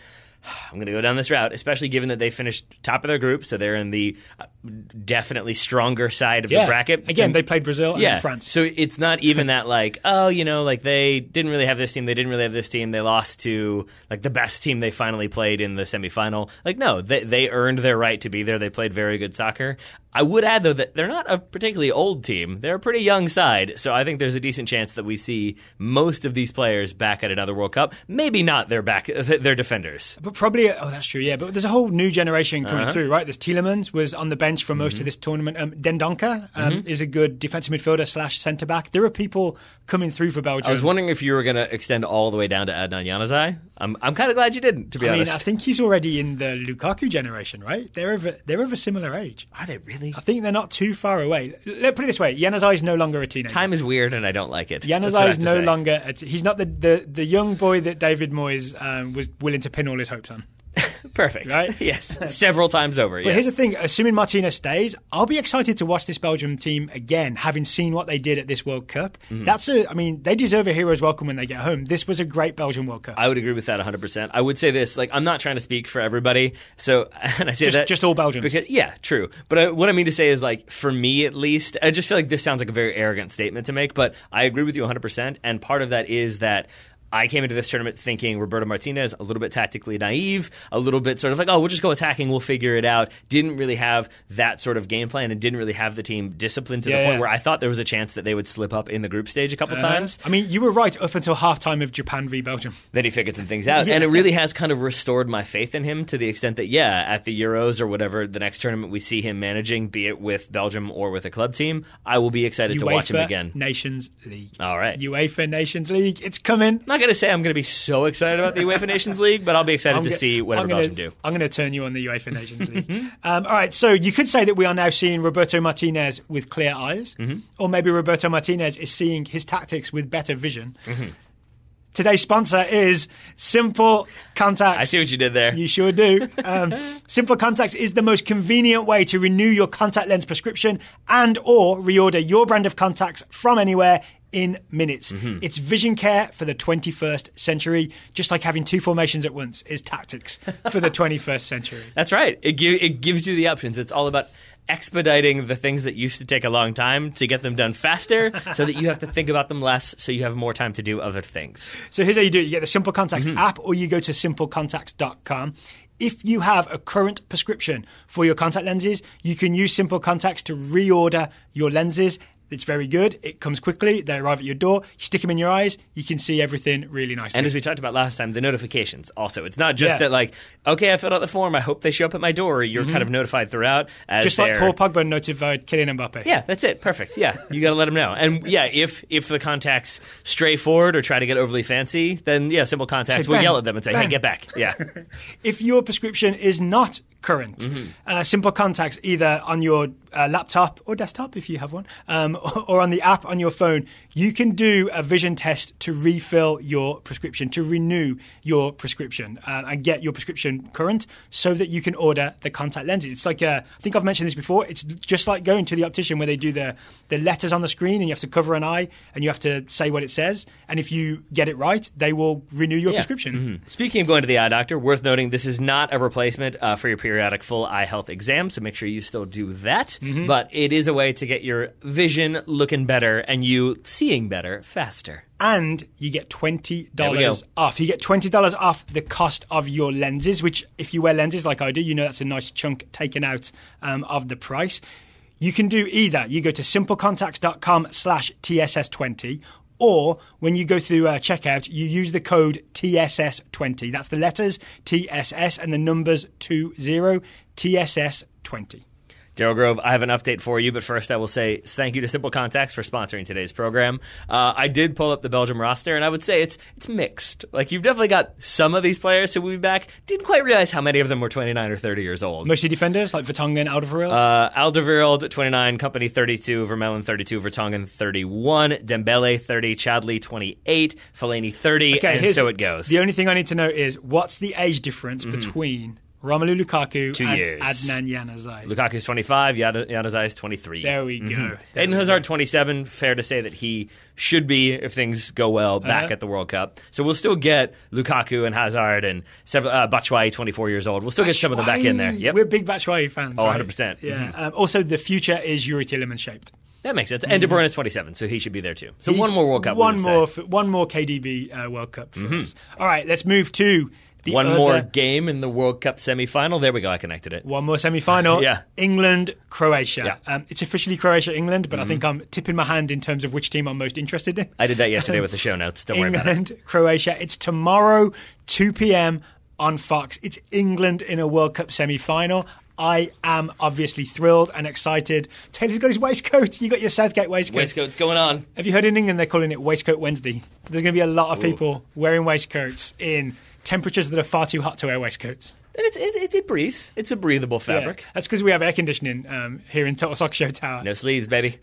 I'm going to go down this route, especially given that they finished top of their group, so they're in the definitely stronger side of the bracket.
Again, they played Brazil and France.
So it's not even that like, like they didn't really have this team, they didn't really have this team, they lost to like the best team they finally played in the semifinal. Like, no, they earned their right to be there. They played very good soccer. I would add, though, that they're not a particularly old team. They're a pretty young side, so I think there's a decent chance that we see most of these players back at another World Cup. Maybe not their defenders.
But probably. Oh, that's true. Yeah, but there's a whole new generation coming through, right? There's Tielemans was on the bench for most of this tournament. Dendoncker is a good defensive midfielder / centre back. There are people coming through for Belgium.
I was wondering if you were going to extend all the way down to Adnan Januzaj. I'm kind of glad you didn't, to be honest.
I think he's already in the Lukaku generation, right? They're of a similar age.
Are they really?
I think they're not too far away. Let's put it this way: Januzaj is no longer a teenager.
Time is weird, and I don't like it.
Januzaj is no longer. He's not the young boy that David Moyes was willing to pin all his hopes on.
Perfect.
Right?
Yes. Several times over.
But here's the thing. Assuming Martinez stays, I'll be excited to watch this Belgium team again, having seen what they did at this World Cup. They deserve a hero's welcome when they get home. This was a great Belgian World Cup.
I would agree with that 100%. I would say this, I'm not trying to speak for everybody, and I say that
just all Belgians.
Because, yeah, true. But what I mean to say is, for me at least, I just feel like this sounds like a very arrogant statement to make, but I agree with you 100%, and part of that is that I came into this tournament thinking Roberto Martinez, a little bit tactically naive, a little bit sort of we'll just go attacking, we'll figure it out. Didn't really have that sort of game plan and didn't really have the team disciplined to the point where I thought there was a chance that they would slip up in the group stage a couple times.
I mean, you were right up until halftime of Japan v Belgium.
Then he figured some things out. And it really has kind of restored my faith in him to the extent that, at the Euros or whatever, the next tournament we see him managing, be it with Belgium or with a club team, I will be excited to watch him again.
Nations League.
All right.
UEFA Nations League. It's coming.
I'm not going to say I'm going to be so excited about the UEFA Nations League, but I'll be excited to see whatever Belgium do.
I'm going to turn you on the UEFA Nations League. All right, so you could say that we are now seeing Roberto Martinez with clear eyes, or maybe Roberto Martinez is seeing his tactics with better vision. Today's sponsor is Simple Contacts.
I see what you did there.
You sure do. Simple Contacts is the most convenient way to renew your contact lens prescription and or reorder your brand of contacts from anywhere in minutes. It's vision care for the 21st century, just like having two formations at once is tactics for the 21st century.
That's right. It gives you the options. It's all about expediting the things that used to take a long time to get them done faster so that you have to think about them less so you have more time to do other things.
So here's how you do it. You get the Simple Contacts app or you go to simplecontacts.com. If you have a current prescription for your contact lenses, you can use Simple Contacts to reorder your lenses. It's very good. It comes quickly. They arrive at your door. You stick them in your eyes. You can see everything really nicely.
And as we talked about last time, the notifications also. It's not just that okay, I filled out the form. I hope they show up at my door. You're kind of notified throughout.
Just like Paul Pogba notified Kylian Mbappe.
Yeah, that's it. Perfect. Yeah, you got to let them know. And if the contacts stray forward or try to get overly fancy, then Simple Contacts will yell at them and say, hey, get back. Yeah.
If your prescription is not current, Simple Contacts either on your laptop or desktop if you have one, or on the app on your phone, you can do a vision test to refill your prescription, to renew your prescription and get your prescription current so that you can order the contact lenses. It's like, I think I've mentioned this before, it's just like going to the optician where they do the letters on the screen and you have to cover an eye and you have to say what it says. And if you get it right, they will renew your prescription.
Speaking of going to the eye doctor, worth noting this is not a replacement for your periodic full eye health exam, so make sure you still do that. But it is a way to get your vision looking better and you seeing better faster.
And you get $20 off. You get $20 off the cost of your lenses, which if you wear lenses like I do, you know that's a nice chunk taken out of the price. You can do either. You go to simplecontacts.com/TSS20, or when you go through checkout, you use the code TSS20. That's the letters TSS and the numbers 20, TSS20.
Daryl Grove, I have an update for you, but first I will say thank you to Simple Contacts for sponsoring today's program. I did pull up the Belgium roster, and I would say it's mixed. You've definitely got some of these players who will be back. Didn't quite realize how many of them were 29 or 30 years old.
Mostly defenders, like Vertonghen, Alderweireld?
Alderweireld, 29, Company, 32, Vermeulen, 32, Vertonghen, 31, Dembele, 30, Chadli, 28, Fellaini, 30, and so it goes.
The only thing I need to know is what's the age difference between Romelu Lukaku
2 years.
Adnan Januzaj.
Lukaku is 25, Januzaj is 23.
There we go.
Eden Hazard, 27. Fair to say that he should be, if things go well, back at the World Cup. So we'll still get Lukaku and Hazard and Batshuayi, 24 years old. We'll still get some of them back in there. Yep.
We're big Batshuayi fans.
Oh,
right?
100%.
Yeah. Also, the future is Yuri Tielemans shaped.
That makes sense. And De Bruyne is 27, so he should be there too. So one more World Cup.
One more KDB World Cup for us. All right, let's move to
more game in the World Cup semi-final. There we go. I connected it.
One more semi-final.
Yeah.
England, Croatia.
Yeah.
It's officially Croatia, England, but I think I'm tipping my hand in terms of which team I'm most interested in.
I did that yesterday with the show notes. Don't worry about it.
England, Croatia. It's tomorrow, 2 p.m. on Fox. It's England in a World Cup semi-final. I am obviously thrilled and excited. Taylor's got his waistcoat. You got your Southgate waistcoat.
Waistcoat's going on.
Have you heard in England they're calling it Waistcoat Wednesday? There's going to be a lot of people wearing waistcoats in temperatures that are far too hot to wear waistcoats.
And it breathes. It's a breathable fabric.
Yeah, that's because we have air conditioning here in Total Soccer Show Tower.
No sleeves, baby.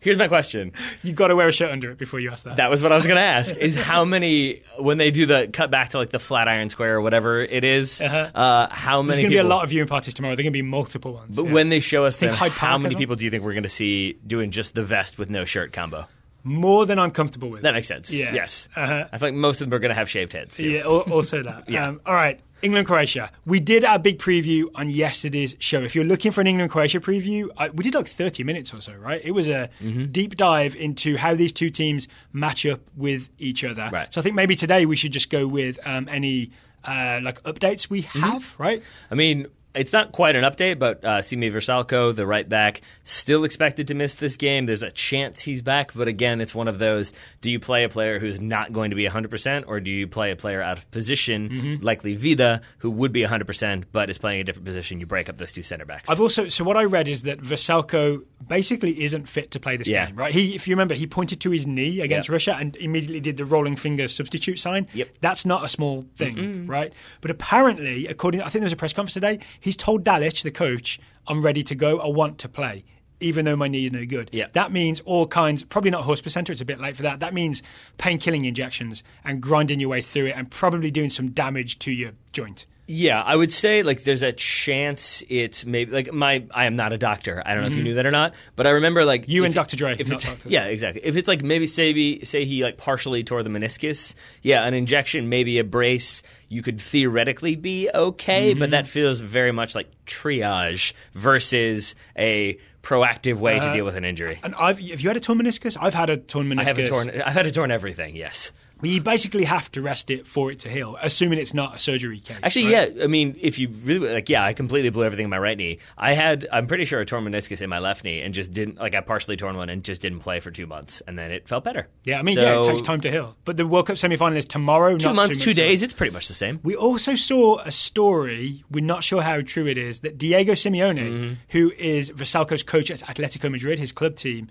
Here's my question.
You've got to wear a shirt under it before you ask that.
That was what I was going to ask, is how many, when they do the cut back to like the Flatiron Square or whatever it is, how many
There's going to be a
people-
lot of viewing parties tomorrow. There are going to be multiple ones.
But when they show us them,
Hyde
how
Park
many
as well?
people do you think we're going to see doing just the vest with no shirt combo?
More than I'm comfortable with.
That makes sense.
Yeah.
Yes.
Uh-huh.
I feel like most of them are going to have shaved heads, too.
Yeah, also that.
Yeah.
All right, England-Croatia. We did our big preview on yesterday's show. If you're looking for an England-Croatia preview, we did like 30 minutes or so, right? It was a deep dive into how these two teams match up with each other.
Right.
So I think maybe today we should just go with any like updates we have, right?
I mean, it's not quite an update, but Simi Vrsaljko, the right back, still expected to miss this game. There's a chance he's back, but again, it's one of those, do you play a player who's not going to be 100%, or do you play a player out of position, likely Vida, who would be 100%, but is playing a different position? You break up those two center backs.
So what I read is that Vrsaljko basically isn't fit to play this game, right? If you remember, he pointed to his knee against Russia and immediately did the rolling finger substitute sign.
Yep.
That's not a small thing, right? But apparently, I think there was a press conference today, he's told Daryl, the coach, I'm ready to go, I want to play, even though my knee is no good.
Yeah.
That means all kinds, probably not horse placenta, it's a bit late for that. That means pain-killing injections and grinding your way through it and probably doing some damage to your joint.
Yeah, I would say like there's a chance it's maybe like I am not a doctor. I don't know if you knew that or not, but I remember like
You and Dr. Dre,
if
not
it's,
doctors.
yeah, exactly. If it's like maybe say he like partially tore the meniscus, yeah, an injection, maybe a brace, you could theoretically be okay, but that feels very much like triage versus a proactive way to deal with an injury.
And have you had a torn meniscus? I've had a torn meniscus.
I've had a torn everything, yes.
Well, you basically have to rest it for it to heal, assuming it's not a surgery case.
Actually,
right?
yeah. I mean, if you really like, yeah, I completely blew everything in my right knee. I'm pretty sure I torn meniscus in my left knee and just didn't I partially torn one and just didn't play for 2 months, and then it felt better.
Yeah, I mean, it takes time to heal. But the World Cup semi-final is tomorrow.
2 months, 2 days.
Away.
It's pretty much the same.
We also saw a story. We're not sure how true it is that Diego Simeone, who is Vrsaljko's coach at Atletico Madrid, his club team,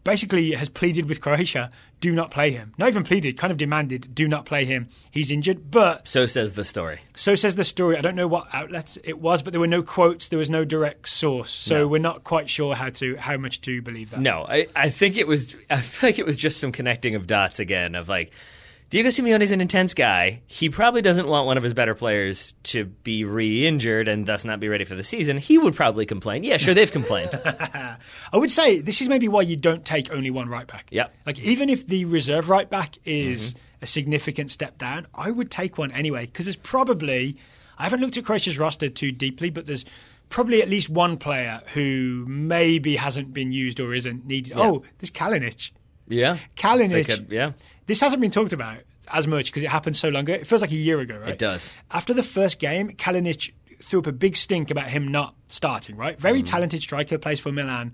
basically has pleaded with Croatia, do not play him. Not even pleaded, kind of demanded, do not play him. He's injured, but...
So says the story.
So says the story. I don't know what outlets it was, but there were no quotes, there was no direct source. So we're not quite sure how much to believe that.
No, I think it was... I feel like it was just some connecting of dots again, of like... Diego Simeone's an intense guy. He probably doesn't want one of his better players to be re-injured and thus not be ready for the season. He would probably complain. Yeah, sure, they've complained.
I would say this is maybe why you don't take only one right back.
Yep.
Like, even if the reserve right back is a significant step down, I would take one anyway, because there's probably... I haven't looked at Croatia's roster too deeply, but there's probably at least one player who maybe hasn't been used or isn't needed. Yeah. Oh, there's Kalinic.
Yeah.
Kalinic.
Yeah.
This hasn't been talked about as much because it happened so long ago. It feels like a year ago, right?
It does.
After the first game, Kalinic threw up a big stink about him not starting, right? Very talented striker, plays for Milan.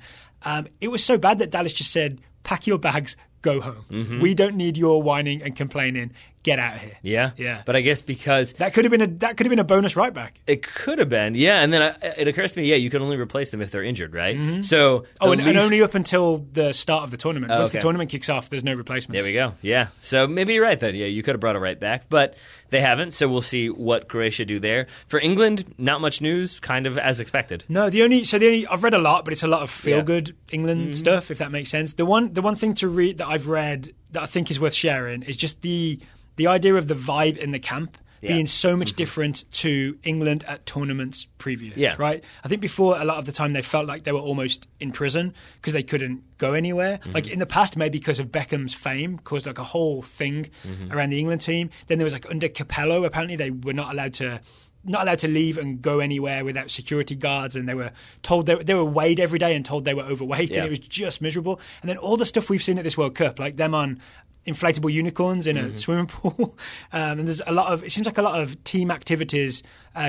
It was so bad that Daryl just said, pack your bags, go home. We don't need your whining and complaining. Get out of here.
Yeah. But I guess because
that could have been a bonus right back.
It could have been. Yeah, and then it occurs to me, you can only replace them if they're injured, right? So
and only up until the start of the tournament. Once the tournament kicks off, there's no replacements.
There we go. Yeah. So maybe you're right then. Yeah, you could have brought a right back, but they haven't, so we'll see what Croatia do there. For England, not much news, kind of as expected.
No, the only I've read a lot, but it's a lot of feel-good England stuff, if that makes sense. The one thing to read that I've read that I think is worth sharing is just the idea of the vibe in the camp being so much different to England at tournaments previous, right? I think before, a lot of the time, they felt like they were almost in prison because they couldn't go anywhere. Like in the past, maybe because of Beckham's fame, caused like a whole thing around the England team. Then there was like under Capello, apparently they were not allowed to leave and go anywhere without security guards, and they were told they were weighed every day and told they were overweight, and it was just miserable. And then all the stuff we've seen at this World Cup, like them on inflatable unicorns in a swimming pool. And there's it seems like a lot of team activities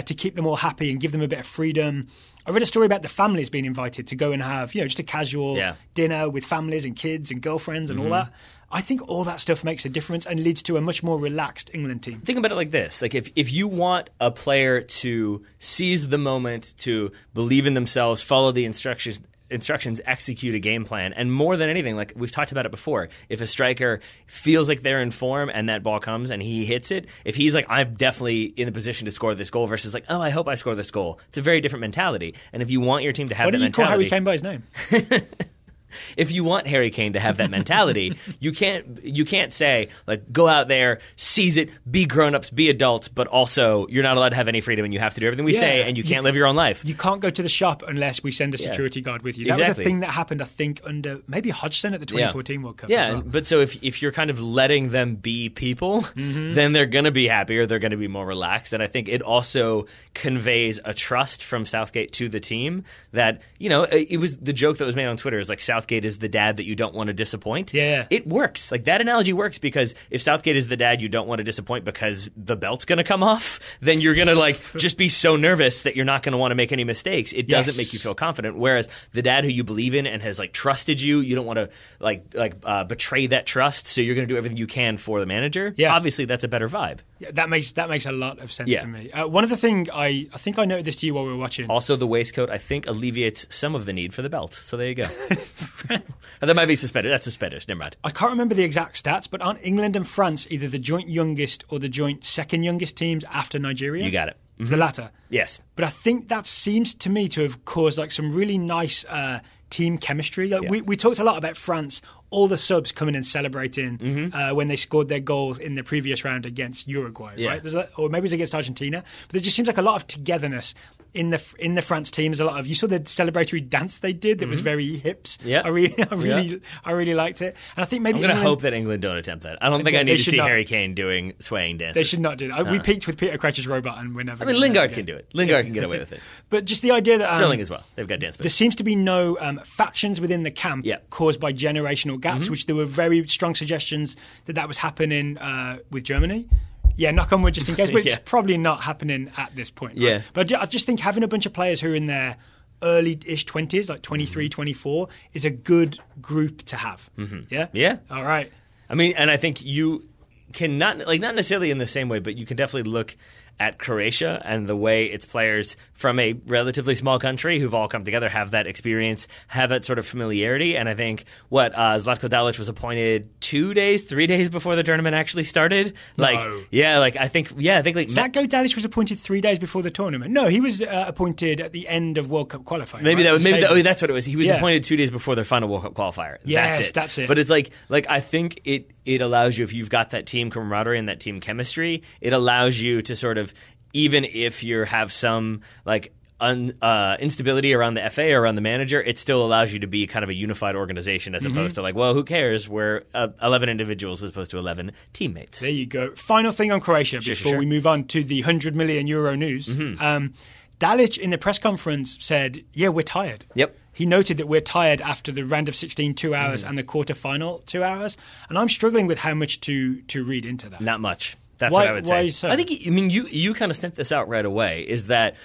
to keep them all happy and give them a bit of freedom. I read a story about the families being invited to go and have, just a casual dinner with families and kids and girlfriends and all that. I think all that stuff makes a difference and leads to a much more relaxed England team.
Think about it like this. Like if you want a player to seize the moment, to believe in themselves, follow the instructions, execute a game plan, and more than anything, like we've talked about it before, if a striker feels like they're in form and that ball comes and he hits it, if he's like, I'm definitely in the position to score this goal versus like, oh, I hope I score this goal, it's a very different mentality. And if you want your team to have that mentality...
Why do you call Harry Kane by his name?
If you want Harry Kane to have that mentality, you can't say, like, go out there, seize it, be grown-ups, be adults, but also you're not allowed to have any freedom and you have to do everything we say and you can't live your own life.
You can't go to the shop unless we send a security guard with you. That was a thing that happened, I think, under maybe Hodgson at the 2014 World Cup as well.
But so if you're kind of letting them be people, then they're going to be happier, they're going to be more relaxed, and I think it also conveys a trust from Southgate to the team that, it was the joke that was made on Twitter is like Southgate is the dad that you don't want to disappoint.
Yeah.
It works. Like that analogy works because if Southgate is the dad you don't want to disappoint because the belt's going to come off, then you're going to like just be so nervous that you're not going to want to make any mistakes. It doesn't make you feel confident. Whereas the dad who you believe in and has like trusted you, you don't want to betray that trust. So you're going to do everything you can for the manager. Yeah. Obviously, that's a better vibe.
Yeah, that makes a lot of sense to me. One of the things I think I noted this to you while we were watching.
Also, the waistcoat I think alleviates some of the need for the belt. So there you go. That might be suspended. That's suspended. Never mind.
I can't remember the exact stats, but aren't England and France either the joint youngest or the joint second youngest teams after Nigeria?
You got it.
It's the latter.
Yes.
But I think that seems to me to have caused like some really nice team chemistry. Like, we talked a lot about France, all the subs coming and celebrating when they scored their goals in the previous round against Uruguay, right? Or maybe it was against Argentina. But there just seems like a lot of togetherness in the France team. There's a lot of, you saw the celebratory dance they did that was very hips.
Yeah.
I really liked it. And I think maybe
I'm going to hope that England don't attempt that. I don't think I need to see Harry Kane doing swaying dances.
They should not do that. We peaked with Peter Crouch's robot and we're never.
I mean, Lingard can do it. Lingard can get away with it.
But just the idea that
Sterling as well. They've got dance moves.
There seems to be no factions within the camp caused by generational gaps, which there were very strong suggestions that was happening with Germany. Yeah, knock on wood just in case, but it's probably not happening at this point. Right?
Yeah.
But I just think having a bunch of players who are in their early-ish 20s, like 23, 24, is a good group to have. Yeah?
Yeah.
All right.
I mean, and I think you can not necessarily in the same way, but you can definitely look at Croatia and the way its players from a relatively small country who've all come together have that experience, have that sort of familiarity. And I think Zlatko Dalic was appointed 3 days before the tournament actually started.
No.
I think
Zlatko Dalic was appointed 3 days before the tournament. No, he was appointed at the end of World Cup qualifying.
That's what it was. He was appointed 2 days before their final World Cup qualifier.
Yes, that's it.
But it's like I think it allows you, if you've got that team camaraderie and that team chemistry, it allows you to sort of, even if you have some instability around the FA or around the manager, it still allows you to be kind of a unified organization as opposed to who cares? We're 11 individuals as opposed to 11 teammates.
There you go. Final thing on Croatia before we move on to the €100 million news. Dalic in the press conference said, we're tired.
Yep.
He noted that we're tired after the round of 16 2 hours and the quarterfinal 2 hours. And I'm struggling with how much to read into that.
Not much. That's what I would say.
Why so?
I think, you kind of sent this out right away, is that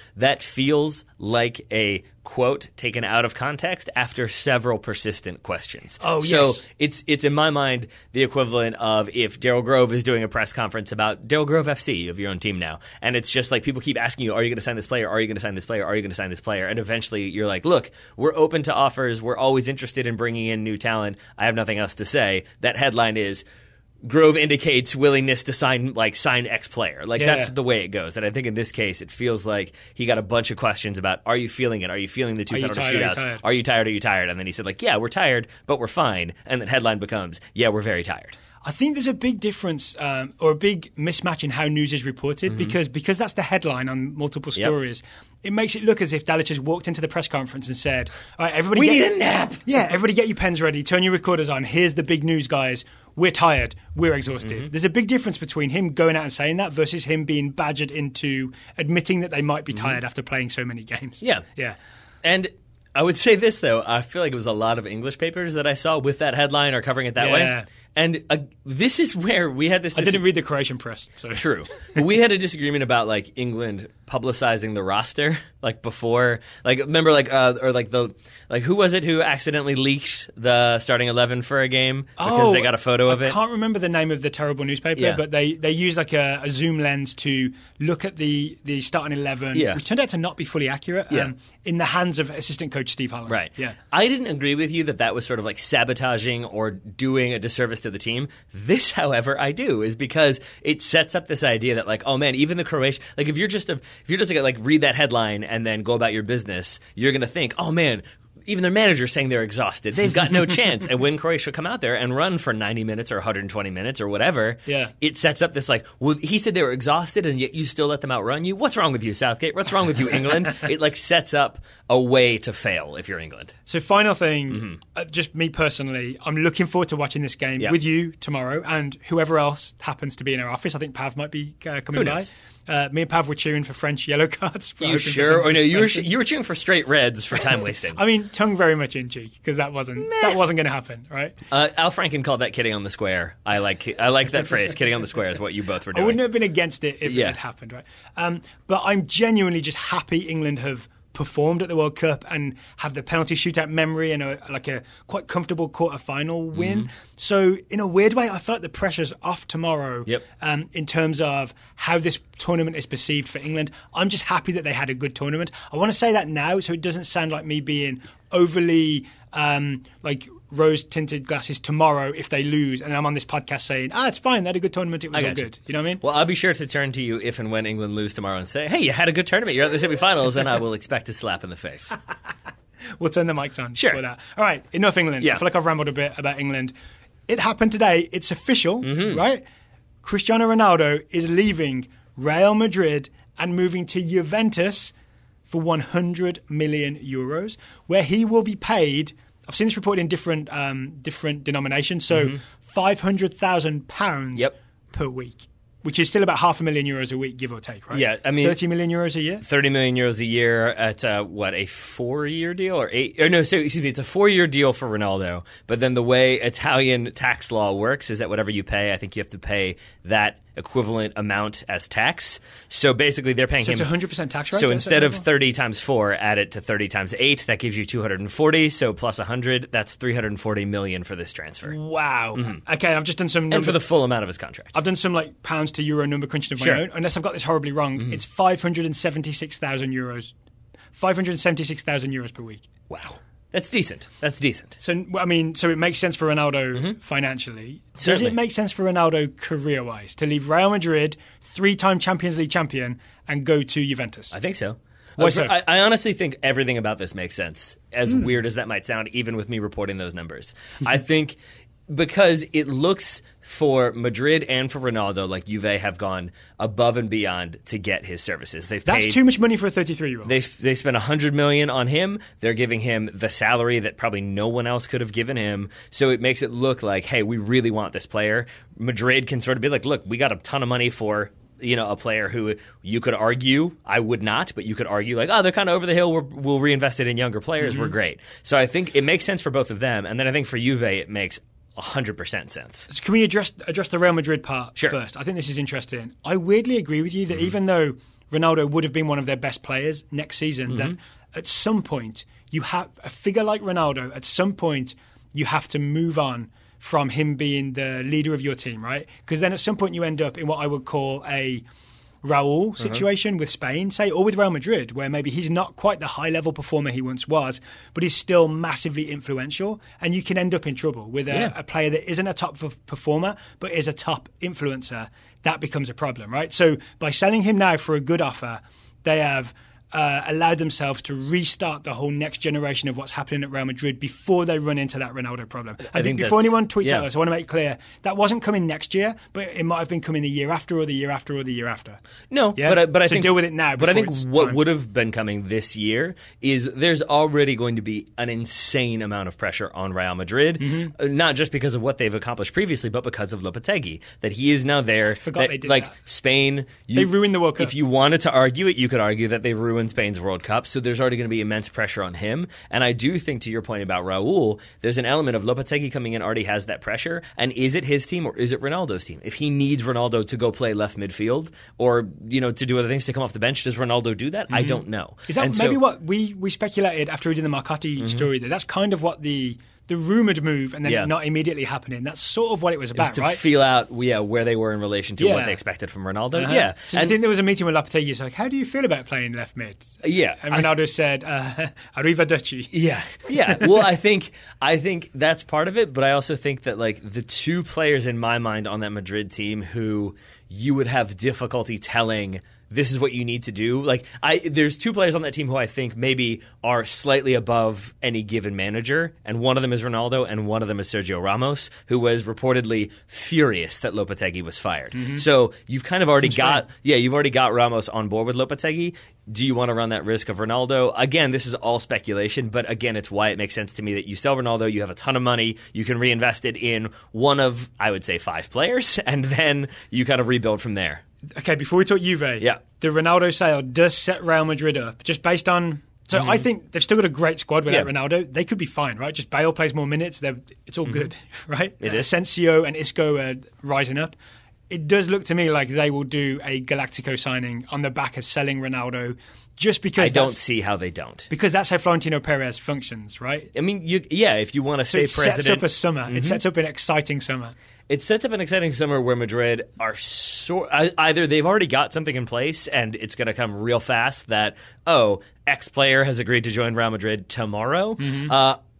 feels like a quote taken out of context after several persistent questions.
Oh, yes.
So it's in my mind the equivalent of if Daryl Grove is doing a press conference about Daryl Grove FC of your own team now, and it's just like people keep asking you, are you going to sign this player? Are you going to sign this player? Are you going to sign this player? And eventually you're like, look, we're open to offers. We're always interested in bringing in new talent. I have nothing else to say. That headline is, Grove indicates willingness to sign X player. That's the way it goes. And I think in this case, it feels like he got a bunch of questions about, are you feeling it? Are you feeling the two penalty shootouts? Are you tired? Are you tired? And then he said, we're tired, but we're fine. And the headline becomes, we're very tired.
I think there's a big difference or a big mismatch in how news is reported because that's the headline on multiple stories. It makes it look as if Dalic has walked into the press conference and said, all right, everybody
need a nap.
Yeah, everybody get your pens ready, turn your recorders on. Here's the big news, guys. We're tired. We're exhausted. There's a big difference between him going out and saying that versus him being badgered into admitting that they might be tired after playing so many games.
Yeah.
Yeah.
And I would say this, though. I feel like it was a lot of English papers that I saw with that headline or covering it that way. And this is where we had this.
I didn't read the Croatian press. So.
True. But we had a disagreement about like England publicizing the roster like before. Like remember who was it who accidentally leaked the starting 11 for a game because they got a photo of it?
I can't remember the name of the terrible newspaper, but they used like a zoom lens to look at the starting 11, which turned out to not be fully accurate. In the hands of assistant coach Steve Holland.
Right.
Yeah.
I didn't agree with you that was sort of like sabotaging or doing a disservice to the team. This, however, I do, is because it sets up this idea that like, oh man, even the Croatian, like if you're just like read that headline and then go about your business, you're going to think, oh man, even their manager's saying they're exhausted. They've got no chance. And when Croatia come out there and run for 90 minutes or 120 minutes or whatever, it sets up this like, well, he said they were exhausted and yet you still let them outrun you? What's wrong with you, Southgate? What's wrong with you, England? It like sets up a way to fail if you're England.
So final thing, just me personally, I'm looking forward to watching this game with you tomorrow and whoever else happens to be in our office. I think Pav might be coming by. Me and Pav were cheering for French yellow cards.
You sure? Or no, you were cheering for straight reds for time wasting.
I mean, tongue very much in cheek because that wasn't going to happen, right?
Al Franken called that kidding on the square. I like that phrase. Kidding on the square is what you both were doing.
I wouldn't have been against it if it had happened, right? But I'm genuinely just happy England have performed at the World Cup and have the penalty shootout memory and a quite comfortable quarter-final win. So in a weird way, I feel like the pressure's off tomorrow in terms of how this tournament is perceived for England. I'm just happy that they had a good tournament. I want to say that now so it doesn't sound like me being overly rose-tinted glasses tomorrow if they lose, and I'm on this podcast saying, it's fine, they had a good tournament, it was all good. You know what I mean?
Well, I'll be sure to turn to you if and when England lose tomorrow and say, hey, you had a good tournament, you're at the semi-finals, and I will expect a slap in the face.
We'll turn the mics on
for
that. All right, enough England. I feel like I've rambled a bit about England. It happened today. It's official, right? Cristiano Ronaldo is leaving Real Madrid and moving to Juventus for 100 million euros, where he will be paid. I've seen this reported in different denominations. So £500,000 per week, which is still about €500,000 a week, give or take, right?
Yeah, I mean,
€30 million a year.
€30 million a year at a 4-year deal or 8? Or no, so excuse me, it's a 4-year deal for Ronaldo. But then the way Italian tax law works is that whatever you pay, I think you have to pay that equivalent amount as tax. So basically they're paying him...
So it's 100% tax rate?
So instead of 30 times 4, add it to 30 times 8, that gives you 240. So plus 100, that's 340 million for this transfer.
Wow. Okay, I've just done some...
And for the full amount of his contract.
I've done some like pounds to euro number crunching of my own. Unless I've got this horribly wrong, it's 576,000 euros. 576,000 euros per week.
Wow. That's decent.
So, I mean, so it makes sense for Ronaldo financially.
Certainly.
Does it make sense for Ronaldo career-wise to leave Real Madrid, 3-time Champions League champion, and go to Juventus?
I think so.
Why so?
I honestly think everything about this makes sense, as weird as that might sound, even with me reporting those numbers. I think because it looks for Madrid and for Ronaldo like Juve have gone above and beyond to get his services.
That's too much money for a 33-year-old.
They spent $100 million on him. They're giving him the salary that probably no one else could have given him. So it makes it look like, hey, we really want this player. Madrid can sort of be like, look, we got a ton of money for a player who you could argue, I would not, but you could argue like, they're kind of over the hill. We'll reinvest it in younger players. We're great. So I think it makes sense for both of them. And then I think for Juve, it makes 100% sense.
So can we address the Real Madrid part
Sure.
first? I think this is interesting. I weirdly agree with you that even though Ronaldo would have been one of their best players next season, that at some point you have a figure like Ronaldo, at some point you have to move on from him being the leader of your team, right? Because then at some point you end up in what I would call a Raul situation with Spain, say, or with Real Madrid, where maybe he's not quite the high-level performer he once was, but he's still massively influential, and you can end up in trouble with a player that isn't a top performer, but is a top influencer. That becomes a problem, right? So by selling him now for a good offer, they have allowed themselves to restart the whole next generation of what's happening at Real Madrid before they run into that Ronaldo problem. I think before anyone tweets at us, I want to make clear that wasn't coming next year, but it might have been coming the year after or the year after or the year after.
No,
yeah?
but I
so
think
deal with it now.
But I think what would have been coming this year is there's already going to be an insane amount of pressure on Real Madrid, not just because of what they've accomplished previously, but because of Lopetegui, that he is now there.
I forgot they did
like
that.
Spain,
they ruined the World Cup.
If you wanted to argue it, you could argue that they ruined win Spain's World Cup, so there's already going to be immense pressure on him. And I do think, to your point about Raul, there's an element of Lopetegui coming in already has that pressure. And is it his team or is it Ronaldo's team? If he needs Ronaldo to go play left midfield or to do other things to come off the bench, does Ronaldo do that? I don't know.
Is that maybe what we speculated after we did the Marcotti story? That's kind of what the rumoured move and then it not immediately happening. That's sort of what it was about,
right? To feel out where they were in relation to what they expected from Ronaldo. Yeah.
So do you think there was a meeting with Lopetegui? He's like, how do you feel about playing left mid?
Yeah.
And Ronaldo said, arrivederci.
Yeah. Yeah. Well, I think that's part of it, but I also think that like the two players in my mind on that Madrid team who you would have difficulty telling this is what you need to do. Like, there's two players on that team who I think maybe are slightly above any given manager, and one of them is Ronaldo, and one of them is Sergio Ramos, who was reportedly furious that Lopetegui was fired. So you've kind of already you've already got Ramos on board with Lopetegui. Do you want to run that risk of Ronaldo? Again, this is all speculation, but again, it's why it makes sense to me that you sell Ronaldo, you have a ton of money, you can reinvest it in one of, I would say, 5 players, and then you kind of rebuild from there.
Okay, before we talk Juve, the Ronaldo sale does set Real Madrid up, just based on... So I think they've still got a great squad without Ronaldo. They could be fine, right? Just Bale plays more minutes, it's all good, right?
It is.
Asensio and Isco are rising up. It does look to me like they will do a Galactico signing on the back of selling Ronaldo, just because...
I don't see how they don't.
Because that's how Florentino Perez functions, right?
I mean, if you want to stay president...
it sets up a summer. It sets up an exciting summer.
It sets up an exciting summer where Madrid are either they've already got something in place and it's going to come real fast that, X player has agreed to join Real Madrid tomorrow,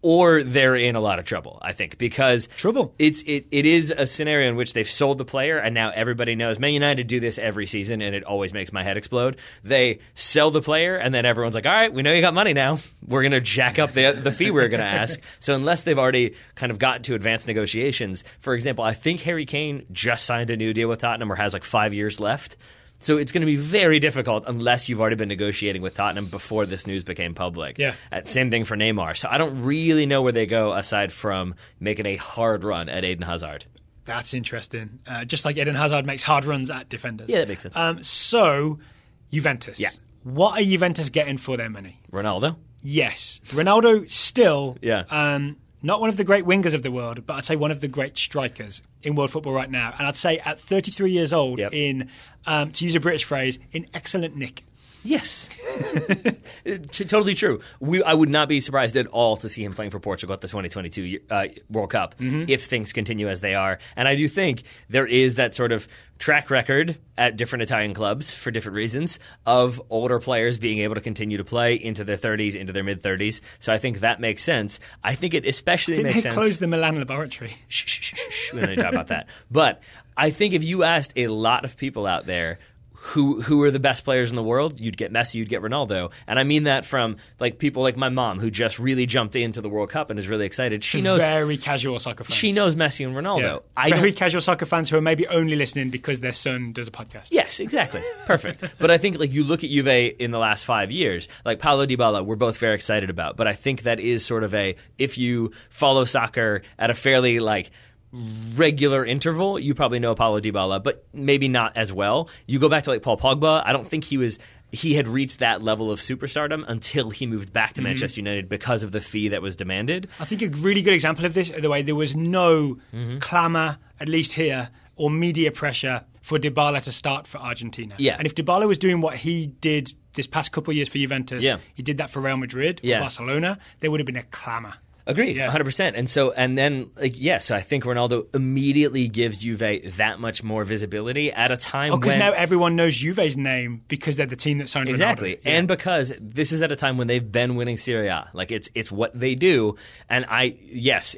or they're in a lot of trouble, I think, because it is a scenario in which they've sold the player and now everybody knows. Man United do this every season and it always makes my head explode. They sell the player and then everyone's like, all right, we know you got money now. We're going to jack up the fee we're going to ask. So unless they've already kind of gotten to advanced negotiations, for example, I think Harry Kane just signed a new deal with Tottenham or has like 5 years left. So it's going to be very difficult unless you've already been negotiating with Tottenham before this news became public.
Yeah.
Same thing for Neymar. So I don't really know where they go aside from making a hard run at Eden Hazard.
That's interesting. Just like Eden Hazard makes hard runs at defenders.
Yeah, that makes sense.
So, Juventus.
Yeah.
What are Juventus getting for their money?
Ronaldo?
Yes. Ronaldo still...
Yeah.
Not one of the great wingers of the world, but I'd say one of the great strikers in world football right now. And I'd say at 33 years old, in, to use a British phrase, in excellent nick.
Yes. Totally true. I would not be surprised at all to see him playing for Portugal at the 2022 World Cup if things continue as they are. And I do think there is that sort of track record at different Italian clubs for different reasons of older players being able to continue to play into their 30s, into their mid-30s. So I think that makes sense. I think it especially makes sense.
They closed the Milan laboratory.
We don't need to talk about that. But I think if you asked a lot of people out there who are the best players in the world, you'd get Messi, you'd get Ronaldo. And I mean that from like people like my mom who just really jumped into the World Cup and is really excited. She knows
very casual soccer fans.
She knows Messi and Ronaldo.
Yeah. Very casual soccer fans who are maybe only listening because their son does a podcast.
Yes, exactly. Perfect. But I think like you look at Juve in the last 5 years, like Paulo Dybala, we're both very excited about. But I think that is sort of if you follow soccer at a fairly like regular interval, you probably know Paulo Dybala, but maybe not as well. You go back to like Paul Pogba, I don't think he had reached that level of superstardom until he moved back to Manchester United because of the fee that was demanded.
I think a really good example of this, the way there was no clamour, at least here, or media pressure for Dybala to start for Argentina.
Yeah.
And if Dybala was doing what he did this past couple of years for Juventus, he did that for Real Madrid or Barcelona, there would have been a clamour.
Agreed, 100%. So I think Ronaldo immediately gives Juve that much more visibility at a time when...
because now everyone knows Juve's name because they're the team that signed Ronaldo.
Exactly, and because this is at a time when they've been winning Serie A. Like, it's what they do. And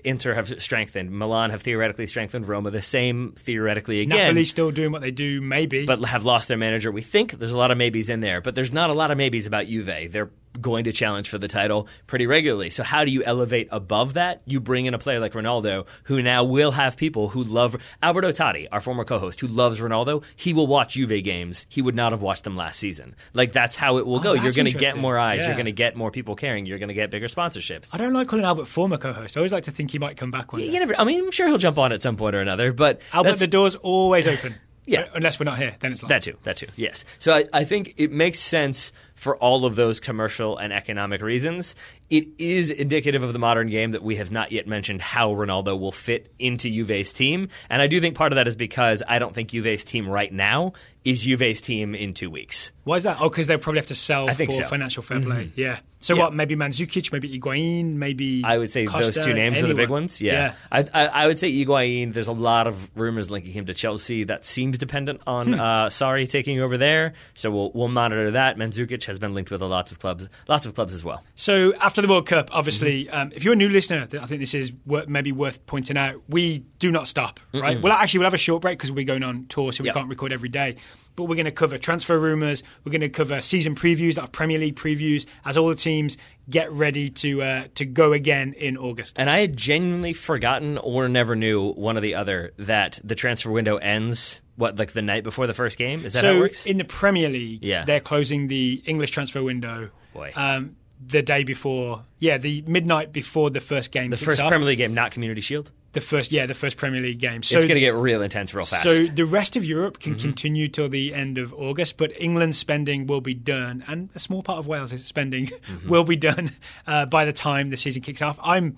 Inter have strengthened. Milan have theoretically strengthened. Roma the same, theoretically again.
Napoli still doing what they do, maybe.
But have lost their manager. We think there's a lot of maybes in there, but there's not a lot of maybes about Juve. They're going to challenge for the title pretty regularly. So how do you elevate above that? You bring in a player like Ronaldo, who now will have people who love... Alberto Totti, our former co-host, who loves Ronaldo, he will watch Juve games. He would not have watched them last season. Like, that's how it will go. You're going to get more eyes. Yeah. You're going to get more people caring. You're going to get bigger sponsorships.
I don't like calling Albert former co-host. I always like to think he might come back one day.
You never... I mean, I'm sure he'll jump on at some point or another, but...
Albert, the door's always open.
Yeah.
Unless we're not here, then it's like...
That too, yes. So I think it makes sense for all of those commercial and economic reasons. It is indicative of the modern game that we have not yet mentioned how Ronaldo will fit into Juve's team. And I do think part of that is because I don't think Juve's team right now is Juve's team in 2 weeks.
Why is that? Oh, because they'll probably have to sell for
so.
financial fair play. Yeah. So what, maybe Mandzukic, maybe Higuain, maybe
I would say
Costa,
those two names are the big ones. Yeah. I would say Higuain, there's a lot of rumors linking him to Chelsea. That seems dependent on Sarri taking over there. So we'll monitor that. Mandzukic has been linked with lots of clubs as well.
So after the World Cup, obviously, if you're a new listener, I think this is maybe worth pointing out. We do not stop, right? We'll have a short break because we're going on tour, so we can't record every day. But we're going to cover transfer rumours. We're going to cover season previews, our Premier League previews, as all the teams get ready to go again in August.
And I had genuinely forgotten or never knew, one or the other, that the transfer window ends, the night before the first game? Is that how it works?
In the Premier League, they're closing the English transfer window the day before. Yeah, the midnight before the first game kicks off.
The first Premier League game, not Community Shield?
The first Premier League game. So
it's going to get real intense real fast.
So the rest of Europe can continue till the end of August, but England's spending will be done, and a small part of Wales' spending will be done by the time the season kicks off. I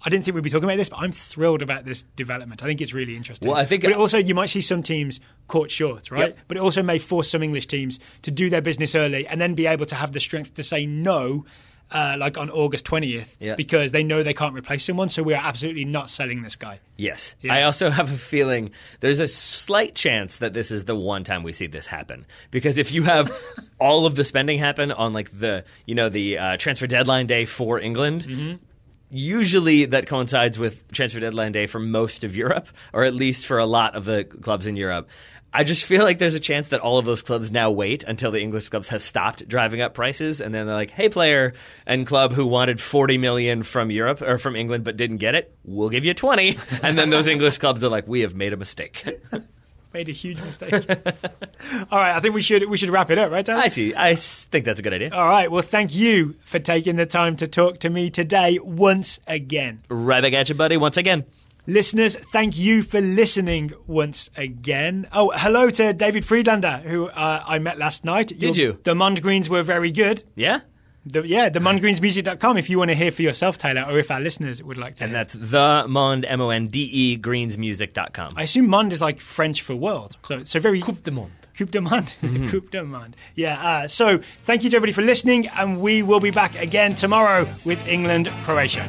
didn't think we'd be talking about this, but I'm thrilled about this development. I think it's really interesting.
Well, I think,
but also you might see some teams caught short, right? Yep. But it also may force some English teams to do their business early and then be able to have the strength to say no. On August 20th, because they know they can't replace someone, so we are absolutely not selling this guy.
Yes. Yeah. I also have a feeling there's a slight chance that this is the one time we see this happen. Because if you have all of the spending happen on the transfer deadline day for England, usually that coincides with transfer deadline day for most of Europe, or at least for a lot of the clubs in Europe. I just feel like there's a chance that all of those clubs now wait until the English clubs have stopped driving up prices, and then they're like, hey, player and club who wanted $40 million from Europe or from England but didn't get it, we'll give you 20. And then those English clubs are like, we have made a mistake.
Made a huge mistake. All right, I think we should wrap it up, right, Daryl?
I see. I think that's a good idea.
All right, well, thank you for taking the time to talk to me today once again.
Right back at you, buddy, once again.
Listeners, thank you for listening once again. Oh, hello to David Friedlander, who I met last night.
Did you?
The Mondegreens were very good.
Yeah?
The mondegreensmusic.com if you want to hear for yourself, Taylor, or if our listeners would like to
And
hear.
that's the Monde, M-O-N-D-E, greensmusic.com.
I assume Monde is like French for world. So very...
Coupe de Monde.
Coupe de Monde. Coupe de Monde. Yeah, so thank you to everybody for listening, and we will be back again tomorrow with England, Croatia.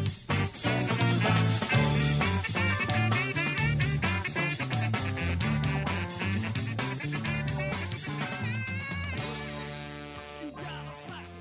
You gotta slice it.